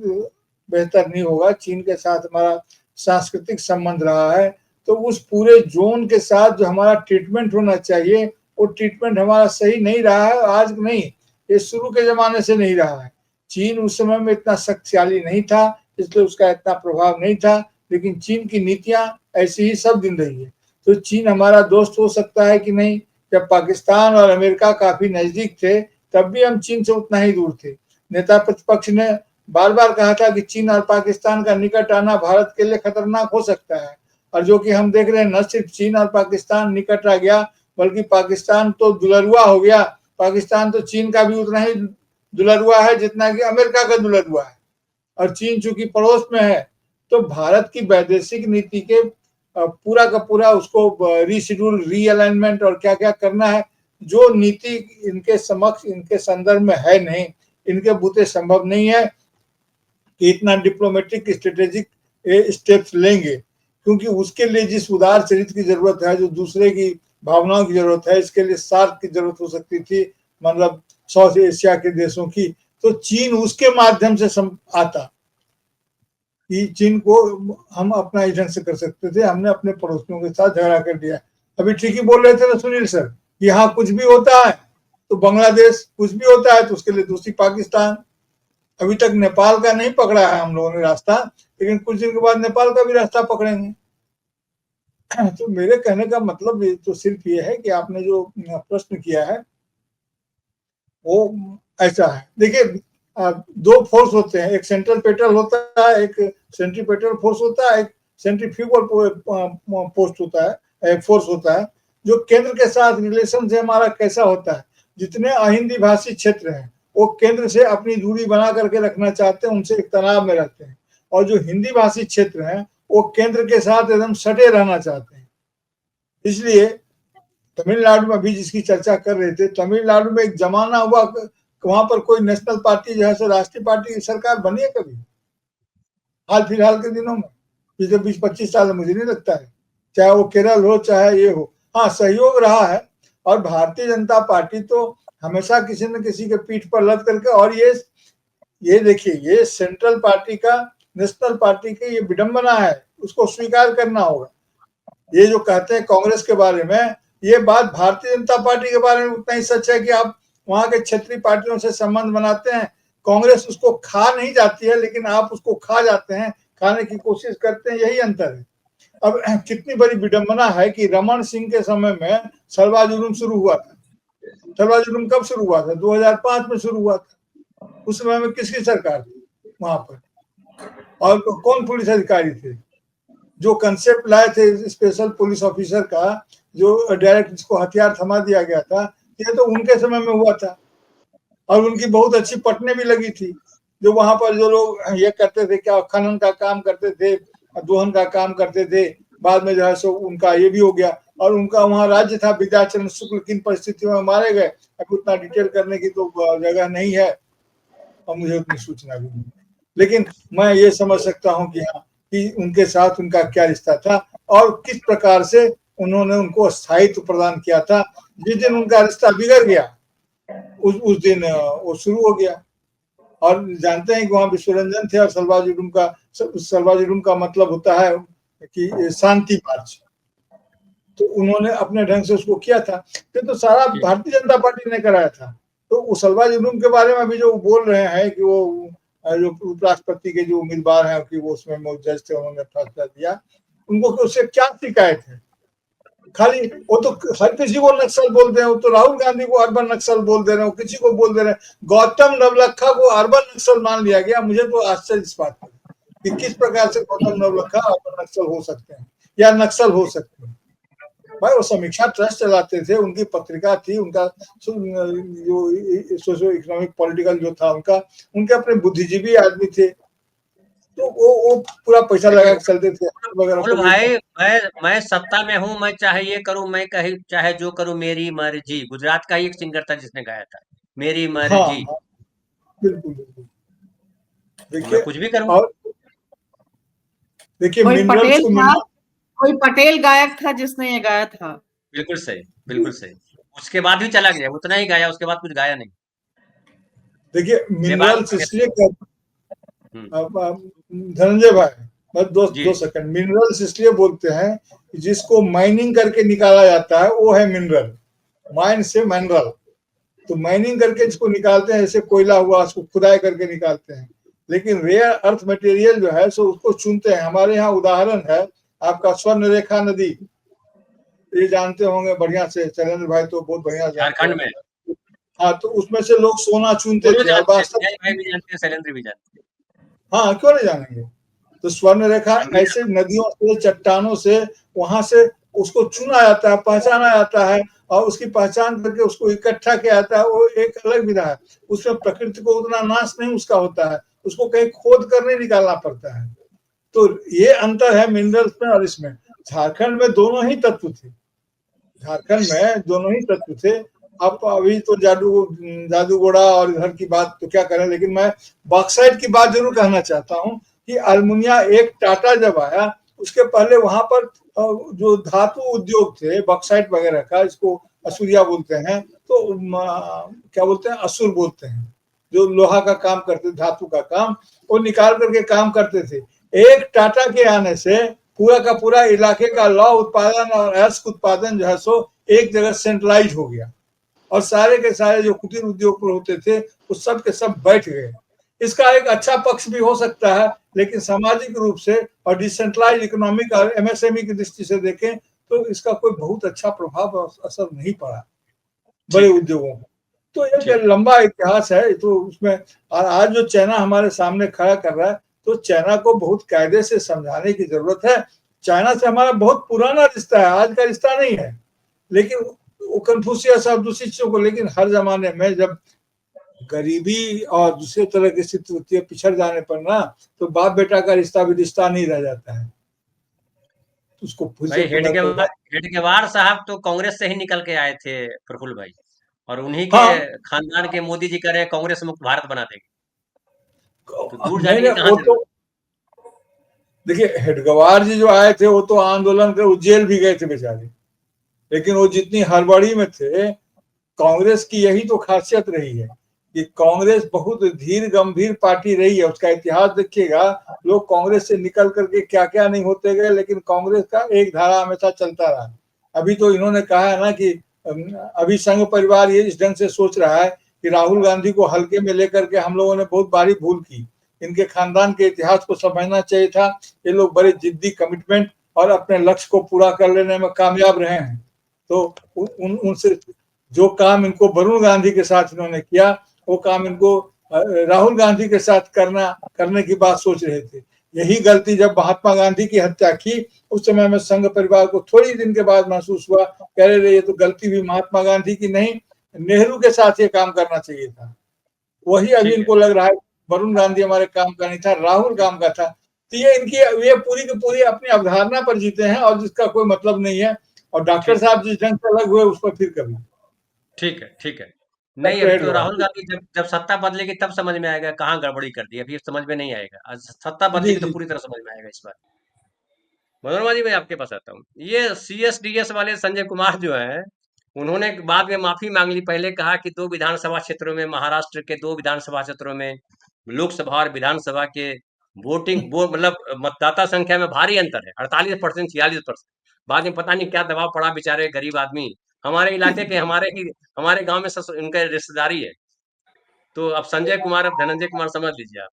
बेहतर नहीं होगा, चीन के साथ हमारा सांस्कृतिक संबंध रहा है, तो उस पूरे जोन के साथ जो हमारा ट्रीटमेंट होना चाहिए, वो ट्रीटमेंट हमारा सही नहीं रहा है। आज नहीं, ये शुरू के जमाने से नहीं रहा है। चीन उस समय में इतना शक्तिशाली नहीं था, इसलिए उसका इतना प्रभाव नहीं था, लेकिन चीन की नीतियां ऐसी ही सब दिन रही है। तो चीन हमारा दोस्त हो सकता है कि नहीं? जब पाकिस्तान और अमेरिका काफी नजदीक थे, तब भी हम चीन से उतना ही दूर थे। नेता प्रतिपक्ष ने बार बार कहा था कि चीन और पाकिस्तान का निकट आना भारत के लिए खतरनाक हो सकता है, और जो कि हम देख रहे हैं, न सिर्फ चीन और पाकिस्तान निकट आ गया, बल्कि पाकिस्तान तो दुलरुआ हो गया। पाकिस्तान तो चीन का भी उतना ही दुलरुआ है जितना कि अमेरिका का दुलरुआ है, और चीन चूंकि पड़ोस में है, तो भारत की वैदेशिक नीति के पूरा का पूरा उसको रीशेड्यूल, रीअलाइनमेंट और क्या क्या करना है, जो नीति इनके समक्ष, इनके संदर्भ में है नहीं, इनके बूते संभव नहीं है कि इतना डिप्लोमेटिक स्ट्रेटेजिक स्टेप्स लेंगे, क्योंकि उसके लिए जिस उदार चरित्र की जरूरत है, जो दूसरे की भावनाओं की जरूरत है, इसके लिए सार्क की जरूरत हो सकती थी, मतलब साउथ एशिया के देशों की, तो चीन उसके माध्यम से आता। कि चीन को हम अपना ढंग से कर सकते थे, हमने अपने पड़ोसियों के साथ झगड़ा कर दिया। अभी ठीक ही बोल रहे थे ना सुनील सर कि यहाँ कुछ भी होता है तो बांग्लादेश, कुछ भी होता है तो उसके लिए दूसरी पाकिस्तान। अभी तक नेपाल का नहीं पकड़ा है हम लोगों ने रास्ता, लेकिन कुछ दिन के बाद नेपाल का भी रास्ता पकड़ेंगे। तो मेरे कहने का मतलब तो सिर्फ ये है कि आपने जो प्रश्न किया है वो ऐसा है। देखिए दो फोर्स होते हैं, एक सेंट्रल पेट्रोल होता है, एक सेंट्रीपेटल फोर्स होता है, एक सेंट्रीफ्यूगल पोस्ट होता है, फोर्स होता है। जो केंद्र के साथ रिलेशन से हमारा कैसा होता है, जितने अहिंदी भाषी क्षेत्र हैं वो केंद्र से अपनी दूरी बना करके रखना चाहते हैं, उनसे एक तनाव में रहते हैं, और जो हिंदी भाषी क्षेत्र हैं वो केंद्र के साथ एकदम सटे रहना चाहते हैं। इसलिए तमिलनाडु में भी जिसकी चर्चा कर रहे थे, तमिलनाडु में एक जमाना हुआ, वहां पर कोई नेशनल पार्टी जो है सो राष्ट्रीय पार्टी की सरकार बनी है कभी हाल फिलहाल के दिनों में? पिछले 20-25 साल में मुझे नहीं लगता है, चाहे वो केरल हो चाहे ये हो। हाँ, सहयोग रहा है, और भारतीय जनता पार्टी तो हमेशा किसी न किसी के पीठ पर लद करके, और ये देखिए, ये सेंट्रल पार्टी का, नेशनल पार्टी की ये विडंबना है, उसको स्वीकार करना होगा। ये जो कहते हैं कांग्रेस के बारे में, ये बात भारतीय जनता पार्टी के बारे में उतना ही सच है कि आप वहां के क्षेत्रीय पार्टियों से संबंध बनाते हैं, कांग्रेस उसको खा नहीं जाती है, लेकिन आप उसको खा जाते हैं, खाने की कोशिश करते हैं, यही अंतर है। अब कितनी बड़ी विडंबना है कि रमन सिंह के समय में सलवा जुलूम शुरू हुआ था। सलवा जुलूम कब शुरू हुआ था? 2005 में शुरू हुआ था। उस समय में किसकी सरकार थी वहां पर, और कौन पुलिस अधिकारी थे? जो कंसेप्ट लाए थे स्पेशल पुलिस ऑफिसर का, जो डायरेक्ट जिसको हथियार थमा दिया गया था, ये तो उनके समय में हुआ था, और उनकी बहुत अच्छी पटने भी लगी थी। जो वहां पर जो लोग ये करते थे, क्या खनन का काम करते थे, दोहन का काम करते थे, बाद में जो है सो उनका ये भी हो गया, और उनका वहां राज्य था विद्याचरण शुक्ल किन परिस्थितियों में मारे गए, अब उतना डिटेल करने की तो जगह नहीं है और मुझे उतनी सूचना भी नहीं, लेकिन मैं ये समझ सकता हूँ कि हाँ, कि उनके साथ उनका क्या रिश्ता था और किस प्रकार से उन्होंने उनको स्थायित्व प्रदान किया था। जिस दिन उनका रिश्ता बिगड़ गया उस दिन वो शुरू हो गया। और जानते हैं कि वहां विश्वरंजन थे, और सलवा जुलूम का मतलब होता है कि शांति मार्च, तो उन्होंने अपने ढंग से उसको किया था। तो सारा भारतीय जनता पार्टी ने कराया था। तो सलवा जुलूम के बारे में अभी जो बोल रहे हैं कि वो जो उपराष्ट्रपति के जो उम्मीदवार हैं कि वो उसमें जज थे, उन्होंने फैसला दिया, उनको उससे क्या शिकायत है? खाली वो तो हर किसी को नक्सल बोलते हैं, वो तो राहुल गांधी को अर्बन नक्सल बोल दे रहे हैं, किसी को बोल दे रहे हैं, गौतम नवलखा को अर्बन नक्सल मान लिया गया। मुझे तो आश्चर्य इस बात पर कि किस प्रकार से गौतम नवलखा अर्बन नक्सल हो सकते हैं या नक्सल हो सकते हैं। भाई वो समीक्षा ट्रस्ट चलाते थे, उनकी पत्रिका थी, उनका जो सोशो इकोनॉमिक पॉलिटिकल जो था उनका, उनके अपने बुद्धिजीवी आदमी थे, तो वो पूरा पैसा लगा के चलते थे वगैरह। भाई मैं सत्ता में हूँ, मैं चाहे ये करूँ, मैं कहीं चाहे जो करूँ, मेरी मर्जी। गुजरात का ही एक सिंगर था जिसने गाया था, मेरी मर्जी। हाँ, बिल्कुल बिल्कुल। देखिए कुछ भी करूँ। देखिए कोई पटेल गायक था जिसने ये गाया था। बिल्कुल सही, बिल्कुल सही। उसके बाद भी चला गया, उतना ही गाया, उसके बाद कुछ गाया नहीं। देखिए मिनरल्स इसलिए धनंजय भाई, बस दो सेकंड, मिनरल्स इसलिए बोलते हैं कि जिसको माइनिंग करके निकाला जाता है वो है मिनरल, माइन से मिनरल। तो माइनिंग करके जिसको निकालते हैं, जैसे कोयला हुआ, उसको खुदाई करके निकालते हैं, लेकिन रेयर अर्थ मटेरियल जो है सो उसको चुनते हैं। हमारे यहाँ उदाहरण है आपका स्वर्ण रेखा नदी, ये जानते होंगे बढ़िया से, शैलेंद्र भाई तो बहुत बढ़िया झारखंड में। हाँ, तो उसमें से लोग सोना चुनते थे। शैलेंद्र भी जानते। हाँ, क्यों नहीं जानेंगे। तो स्वर्ण रेखा ऐसे नदियों से, चट्टानों से, वहां से उसको चुना जाता है, पहचाना जाता है, और उसकी पहचान करके उसको इकट्ठा किया जाता है। वो एक अलग विधा है, उसमें प्रकृति को उतना नाश नहीं उसका होता है, उसको कहीं खोद कर नहीं निकालना पड़ता है। तो ये अंतर है मिनरल्स में और इसमें। झारखंड में दोनों ही तत्व थे, झारखंड में दोनों ही तत्व थे। अब अभी तो जादूगोड़ा और इधर की बात तो क्या करें, लेकिन मैं बॉक्साइट की बात जरूर कहना चाहता हूँ कि अल्मुनिया एक टाटा जब आया, उसके पहले वहां पर जो धातु उद्योग थे बॉक्साइट वगैरह का, इसको असुरिया बोलते हैं, तो क्या बोलते हैं, असुर बोलते हैं, जो लोहा का काम करते, धातु का काम वो निकाल करके काम करते थे। एक टाटा के आने से पूरा का पूरा इलाके का लौ उत्पादन और अयस्क उत्पादन जो है सो एक जगह सेंट्रलाइज हो गया और सारे के सारे जो कुटीर उद्योग होते थे वो सब के सब बैठ गए। इसका एक अच्छा पक्ष भी हो सकता है, लेकिन सामाजिक रूप से और डिसेंट्रलाइज इकोनॉमिक और एमएसएमई की दृष्टि से देखें तो इसका कोई बहुत अच्छा प्रभाव और असर नहीं पड़ा बड़े उद्योगों को। तो एक लंबा इतिहास है। तो उसमें आज जो चाइना हमारे सामने खड़ा कर रहा है, तो चाइना को बहुत कायदे से समझाने की जरूरत है। चाइना से हमारा बहुत पुराना रिश्ता है, आज का रिश्ता नहीं है। लेकिन वो कन्फ्यूशियस और दूसरी चीजों को, लेकिन हर जमाने में जब गरीबी और दूसरे तरह की स्थिति होती है पिछड़ जाने पर ना, तो बाप बेटा का रिश्ता भी रिश्ता नहीं रह जाता है। उसको भाई हेडगेवार साहब तो कांग्रेस से ही निकल के आए थे प्रफुल्ल भाई, और उन्हीं के खानदान के मोदी जी कह रहे हैं कांग्रेस मुक्त भारत बना देंगे, तो दूर जाने की कहां जरूरत? देखिए, हेडगेवार जी जो आए थे वो तो आंदोलन कर, वो जेल भी गए थे बेचारे, लेकिन वो जितनी हड़बड़ी में थे, कांग्रेस की यही तो खासियत रही है कि कांग्रेस बहुत धीर गंभीर पार्टी रही है। उसका इतिहास देखिएगा, लोग कांग्रेस से निकल करके क्या क्या नहीं होते गए, लेकिन कांग्रेस का एक धारा हमेशा चलता रहा। अभी तो इन्होंने कहा है ना कि अभी संघ परिवार ये इस ढंग से सोच रहा है कि राहुल गांधी को हल्के में लेकर के हम लोगों ने बहुत भारी भूल की। इनके खानदान के इतिहास को समझना चाहिए था। ये लोग बड़े जिद्दी, कमिटमेंट और अपने लक्ष्य को पूरा कर लेने में कामयाब रहे हैं। तो उनसे जो काम इनको वरुण गांधी के साथ इन्होंने किया, वो काम इनको राहुल गांधी के साथ करने की बात सोच रहे थे। यही गलती जब महात्मा गांधी की हत्या की, उस समय में संघ परिवार को थोड़ी दिन के बाद महसूस हुआ, कह रहे ये तो गलती भी महात्मा गांधी की नहीं, नेहरू के साथ ये काम करना चाहिए था। वही अभी इनको लग रहा है वरुण गांधी हमारे काम का नहीं था, राहुल काम का था। तो ये पूरी की पूरी अपनी अवधारणा पर जीते हैं और जिसका कोई मतलब नहीं है। और डॉक्टर साहब जिस ढंग से अलग हुए उस पर फिर कभी ठीक है नहीं, अभी तो राहुल गांधी जब सत्ता बदलेगी तब समझ में आएगा कहाँ गड़बड़ी कर दी, अभी समझ में नहीं आएगा। सत्ता बदलेगी तो पूरी तरह समझ में आएगा इस बार। मनोरमा जी, मैं आपके पास आता हूँ। ये CSDS वाले संजय कुमार जो है, उन्होंने बाद में माफी मांग ली। पहले कहा कि 2 विधानसभा क्षेत्रों में, महाराष्ट्र के 2 विधानसभा क्षेत्रों में लोकसभा और विधानसभा के मतलब मतदाता संख्या में भारी अंतर है, 48% 46%। बाद में पता नहीं क्या दबाव पड़ा, बेचारे गरीब आदमी, हमारे इलाके के, हमारे गांव में उनका रिश्तेदारी है। तो अब संजय कुमार, अब धनंजय कुमार समझ लीजिए आप,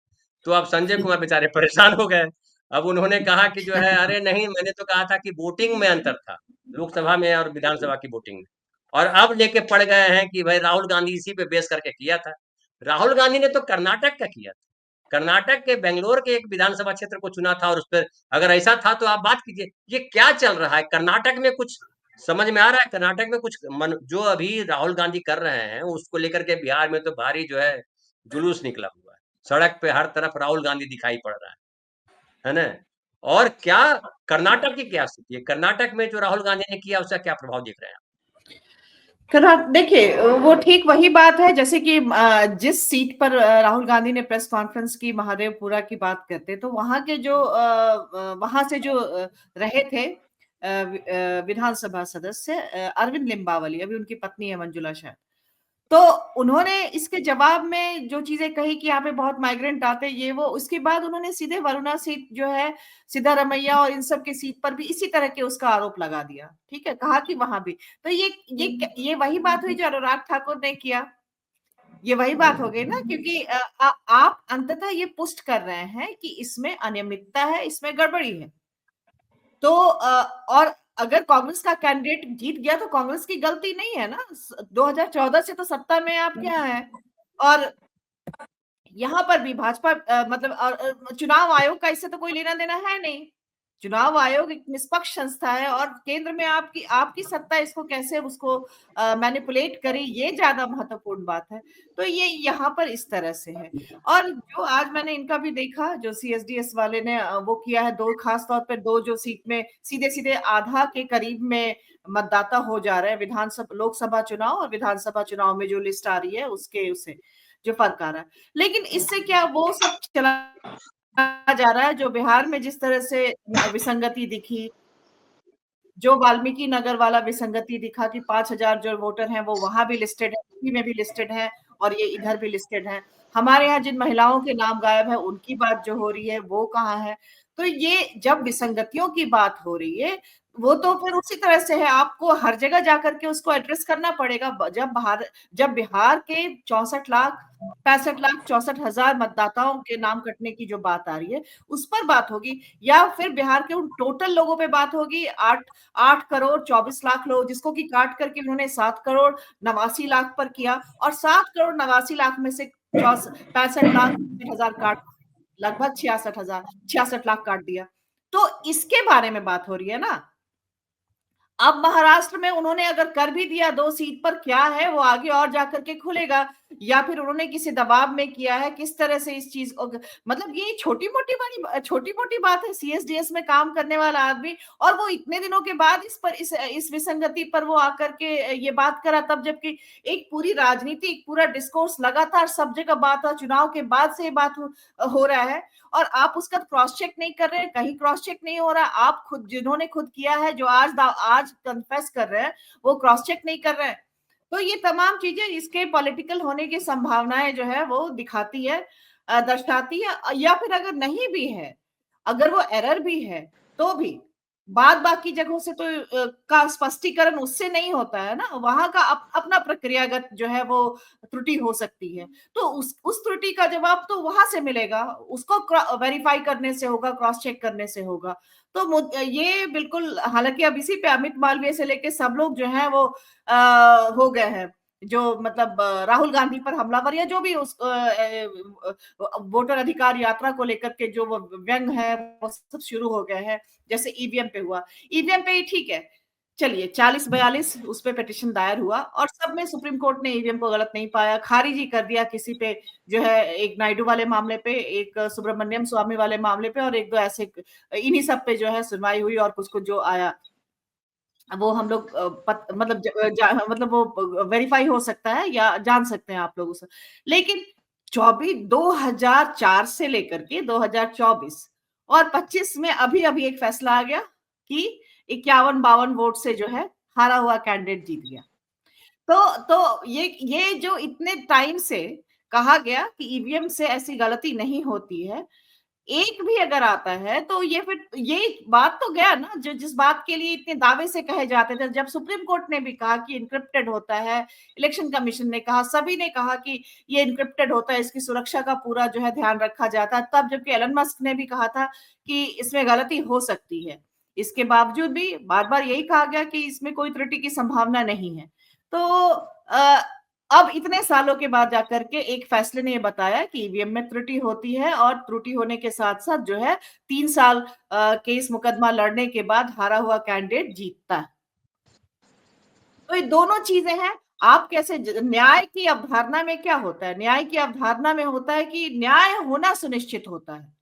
तो अब संजय कुमार बेचारे परेशान हो गए। अब उन्होंने कहा कि जो है, अरे नहीं, मैंने तो कहा था कि वोटिंग में अंतर था, लोकसभा में और विधानसभा की वोटिंग में, और अब लेके पड़ गए हैं कि भाई राहुल गांधी इसी पे बेस करके किया था। राहुल गांधी ने तो कर्नाटक का किया था, कर्नाटक के बेंगलोर के एक विधानसभा क्षेत्र को चुना था, और उस पर अगर ऐसा था तो आप बात कीजिए। ये क्या चल रहा है कर्नाटक में? कुछ समझ में आ रहा है कर्नाटक में? कुछ जो अभी राहुल गांधी कर रहे हैं उसको लेकर के बिहार में तो भारी जो है जुलूस निकला हुआ है, सड़क पे हर तरफ राहुल गांधी दिखाई पड़ रहा है ना? और क्या कर्नाटक की क्या स्थिति है? कर्नाटक में जो राहुल गांधी ने किया उसका क्या प्रभाव देख रहे हैं? देखिए, वो ठीक वही बात है जैसे कि जिस सीट पर राहुल गांधी ने प्रेस कॉन्फ्रेंस की, महादेवपुरा की बात करते, तो वहां के जो वहां से जो रहे थे विधानसभा सदस्य अरविंद लिम्बावली, अभी उनकी पत्नी है मंजुला शायद, तो उन्होंने इसके जवाब में जो चीजें कही कि यहाँ पे बहुत माइग्रेंट आते, ये वो, उसके बाद उन्होंने सीधे वरुणा सीट जो है, सिद्धारमैया और इन सब की सीट पर भी इसी तरह के उसका आरोप लगा दिया। ठीक है, कहा कि वहां भी तो ये वही बात हुई जो अनुराग ठाकुर ने किया, ये वही बात हो गई ना, क्योंकि आप अंततः ये पुष्ट कर रहे हैं कि इसमें अनियमितता है, इसमें गड़बड़ी है। तो और अगर कांग्रेस का कैंडिडेट जीत गया तो कांग्रेस की गलती नहीं है ना, 2014 से तो सत्ता में आप क्या है, और यहाँ पर भी भाजपा मतलब चुनाव आयोग का इससे तो कोई लेना देना है नहीं। चुनाव आयोग एक निष्पक्ष संस्था है, और केंद्र में आपकी सत्ता इसको कैसे उसको मैनिपुलेट करे, ये ज्यादा महत्वपूर्ण बात है। तो ये यहाँ पर इस तरह से है। और जो आज मैंने इनका भी देखा, जो CSDS वाले ने वो किया है, 2 खास तौर पे 2 जो सीट में सीधे सीधे आधा के करीब में मतदाता हो जा रहे हैं, विधानसभा, लोकसभा चुनाव और विधानसभा चुनाव में जो लिस्ट आ रही है उससे जो फर्क आ रहा है। लेकिन इससे क्या वो सब चला जा रहा है जो बिहार में जिस तरह से विसंगति दिखी, जो वाल्मीकि नगर वाला विसंगति दिखा कि 5000 जो वोटर हैं वो वहां भी लिस्टेड है, यूपी में भी लिस्टेड है, और ये इधर भी लिस्टेड है। हमारे यहाँ जिन महिलाओं के नाम गायब है उनकी बात जो हो रही है वो कहाँ है? तो ये जब विसंगतियों की बात हो रही है, वो तो फिर उसी तरह से है, आपको हर जगह जाकर के उसको एड्रेस करना पड़ेगा। जब बिहार के 64,65,64,000 मतदाताओं के नाम कटने की जो बात आ रही है, उस पर बात होगी, या फिर बिहार के उन टोटल लोगों पे बात होगी, 8 करोड़ 24 लाख लोग, जिसको कि काट करके उन्होंने 7 करोड़ 89 लाख पर किया, और 7 करोड़ 89 लाख में से 65 लाख काट, लगभग 66 लाख काट दिया। तो इसके बारे में बात हो रही है ना। अब महाराष्ट्र में उन्होंने अगर कर भी दिया 2 सीट पर, क्या है वो आगे और जाकर के खुलेगा, या फिर उन्होंने किसी दबाव में किया है, किस तरह से इस चीज को, मतलब ये छोटी मोटी बात है। सीएसडीएस में काम करने वाला आदमी, और वो इतने दिनों के बाद इस विसंगति पर वो आकर के ये बात करा, तब जबकि एक पूरी राजनीति, एक पूरा डिस्कोर्स लगातार सब जगह बात है, चुनाव के बाद से बात हो रहा है, और आप उसका क्रॉस चेक नहीं कर रहे हैं, कहीं क्रॉस चेक नहीं हो रहा। आप खुद, जिन्होंने खुद किया है, जो आज कन्फेस कर रहे हैं, वो क्रॉस चेक नहीं कर रहे हैं। तो ये तमाम चीजें इसके पॉलिटिकल होने की संभावनाएं जो है वो दिखाती है, दर्शाती है। या फिर अगर नहीं भी है, अगर वो एरर भी है, तो भी बाकी जगहों से तो का स्पष्टीकरण उससे नहीं होता है ना, वहां का अपना प्रक्रियागत जो है वो त्रुटि हो सकती है। तो उस त्रुटि का जवाब तो वहां से मिलेगा, उसको वेरीफाई करने से होगा, क्रॉस चेक करने से होगा। तो ये बिल्कुल, हालांकि अब इसी पे अमित मालवीय से लेके सब लोग जो है वो हो गए हैं, जो मतलब राहुल गांधी पर हमलावर, या जो भी उस वोटर अधिकार यात्रा को लेकर के जो वो व्यंग है, वो सब शुरू हो गए हैं। जैसे ईवीएम पे हुआ, ईवीएम पे ही ठीक है, चलिए 40-42 उस पे पिटिशन दायर हुआ, और सब में सुप्रीम कोर्ट ने ईवीएम को गलत नहीं पाया, खारिज ही कर दिया। किसी पे जो है, एक नायडू वाले मामले पे, एक सुब्रमण्यम स्वामी वाले मामले पे, और एक दो ऐसे, इन्हीं सब पे जो है सुनवाई हुई, और कुछ जो आया वो हम लोग मतलब वो वेरीफाई हो सकता है, या जान सकते हैं आप लोग उसे। लेकिन 2004 से लेकर के 2024 और 25 में अभी एक फैसला आ गया कि 51-52 वोट से जो है हारा हुआ कैंडिडेट जीत गया। तो ये जो इतने टाइम से कहा गया कि ईवीएम से ऐसी गलती नहीं होती है, एक भी अगर आता है तो ये बात तो गया ना, जो जिस बात के लिए इतने दावे से कहे जाते थे। जब सुप्रीम कोर्ट ने भी कहा कि इनक्रिप्टेड होता है, इलेक्शन कमीशन ने कहा, सभी ने कहा कि ये इनक्रिप्टेड होता है, इसकी सुरक्षा का पूरा जो है ध्यान रखा जाता है, तब जबकि एलन मस्क ने भी कहा था कि इसमें गलती हो सकती है, इसके बावजूद भी बार बार यही कहा गया कि इसमें कोई त्रुटि की संभावना नहीं है। तो अब इतने सालों के बाद जाकर के एक फैसले ने ये बताया कि ईवीएम में त्रुटि होती है, और त्रुटि होने के साथ साथ जो है 3 साल केस मुकदमा लड़ने के बाद हारा हुआ कैंडिडेट जीतता है। तो ये दोनों चीजें हैं। आप कैसे, न्याय की अवधारणा में क्या होता है? न्याय की अवधारणा में होता है कि न्याय होना सुनिश्चित होता है,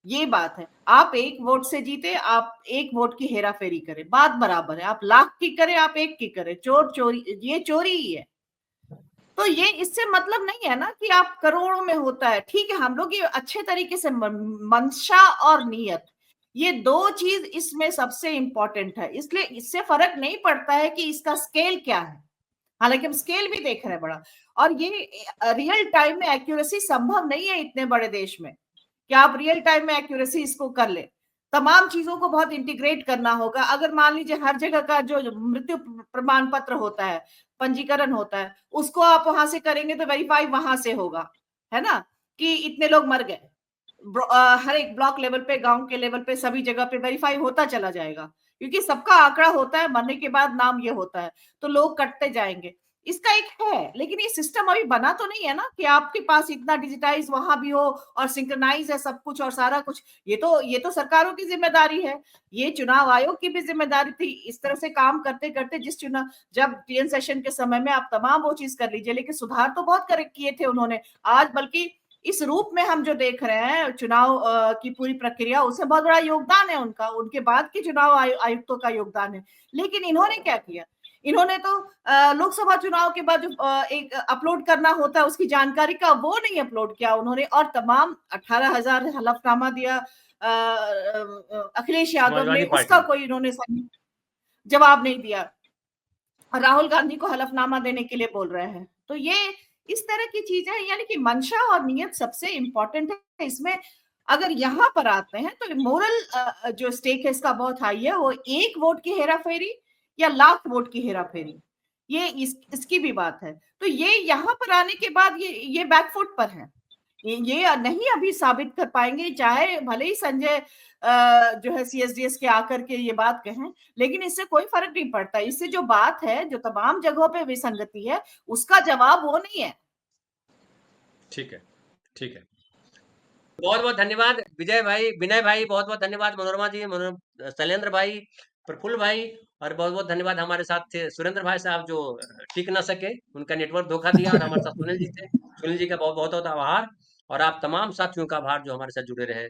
ये बात है। आप 1 वोट से जीते, आप 1 वोट की हेरा फेरी करें, बात बराबर है। आप लाख की करें, आप 1 की करें, चोरी, ये चोरी ही है। तो ये इससे मतलब नहीं है ना कि आप करोड़ों में होता है, ठीक है। हम लोग ये अच्छे तरीके से मंशा और नियत, ये 2 चीज इसमें सबसे इंपॉर्टेंट है। इसलिए इससे फर्क नहीं पड़ता है कि इसका स्केल क्या है, हालांकि हम स्केल भी देख रहे हैं बड़ा, और ये रियल टाइम में एक्यूरेसी संभव नहीं है इतने बड़े देश में कि आप रियल टाइम में एक्यूरेसी इसको कर ले। तमाम चीजों को बहुत इंटीग्रेट करना होगा। अगर मान लीजिए हर जगह का जो मृत्यु प्रमाण पत्र होता है, पंजीकरण होता है, उसको आप वहां से करेंगे तो वेरीफाई वहां से होगा, है ना, कि इतने लोग मर गए। हर एक ब्लॉक लेवल पे, गांव के लेवल पे, सभी जगह पे वेरीफाई होता चला जाएगा, क्योंकि सबका आंकड़ा होता है, मरने के बाद नाम ये होता है, तो लोग कटते जाएंगे। इसका एक है, लेकिन ये सिस्टम अभी बना तो नहीं है ना कि आपके पास इतना डिजिटाइज वहां भी हो और सिंक्रोनाइज है सब कुछ और सारा कुछ। ये तो सरकारों की जिम्मेदारी है, ये चुनाव आयोग की भी जिम्मेदारी थी। इस तरह से काम करते करते जब टीएन सेशन के समय में आप तमाम वो चीज कर लीजिए, लेकिन सुधार तो बहुत किए थे उन्होंने। आज बल्कि इस रूप में हम जो देख रहे हैं चुनाव की पूरी प्रक्रिया, उसमें बहुत बड़ा योगदान है उनका, उनके बाद के चुनाव आयुक्तों का योगदान है। लेकिन इन्होंने क्या किया? इन्होंने तो लोकसभा चुनाव के बाद जो एक अपलोड करना होता है उसकी जानकारी का, वो नहीं अपलोड किया उन्होंने, और तमाम 18,000 हलफनामा दिया अखिलेश यादव ने, उसका कोई इन्होंने जवाब नहीं दिया, और राहुल गांधी को हलफनामा देने के लिए बोल रहे हैं। तो ये इस तरह की चीजें, यानी कि मंशा और नियत सबसे इंपॉर्टेंट है इसमें। अगर यहाँ पर आते हैं तो मोरल जो स्टेक है इसका बहुत हाई है, वो 1 वोट की हेराफेरी या लाख वोट की हेराफेरी, ये इसकी भी बात है। तो ये यहाँ पर आने के बाद ये बैकफुट पर है, ये नहीं अभी साबित कर पाएंगे, चाहे भले ही संजय जो है सीएसडीएस के आकर के ये बात कहें, लेकिन इससे कोई फर्क नहीं पड़ता। इससे जो बात है, जो तमाम जगहों पे विसंगति है, उसका जवाब वो नहीं है। ठीक है, ठीक है। बहुत बहुत धन्यवाद विजय भाई, विनय भाई, बहुत बहुत धन्यवाद मनोरमा जी, शैलेंद्र भाई, प्रफुल्ल भाई, और बहुत बहुत धन्यवाद हमारे साथ थे सुरेंद्र भाई साहब जो टिक ना सके, उनका नेटवर्क धोखा दिया, और हमारे साथ सुनील जी थे। सुनील जी का बहुत बहुत आभार, और आप तमाम साथियों का आभार जो हमारे साथ जुड़े रहे।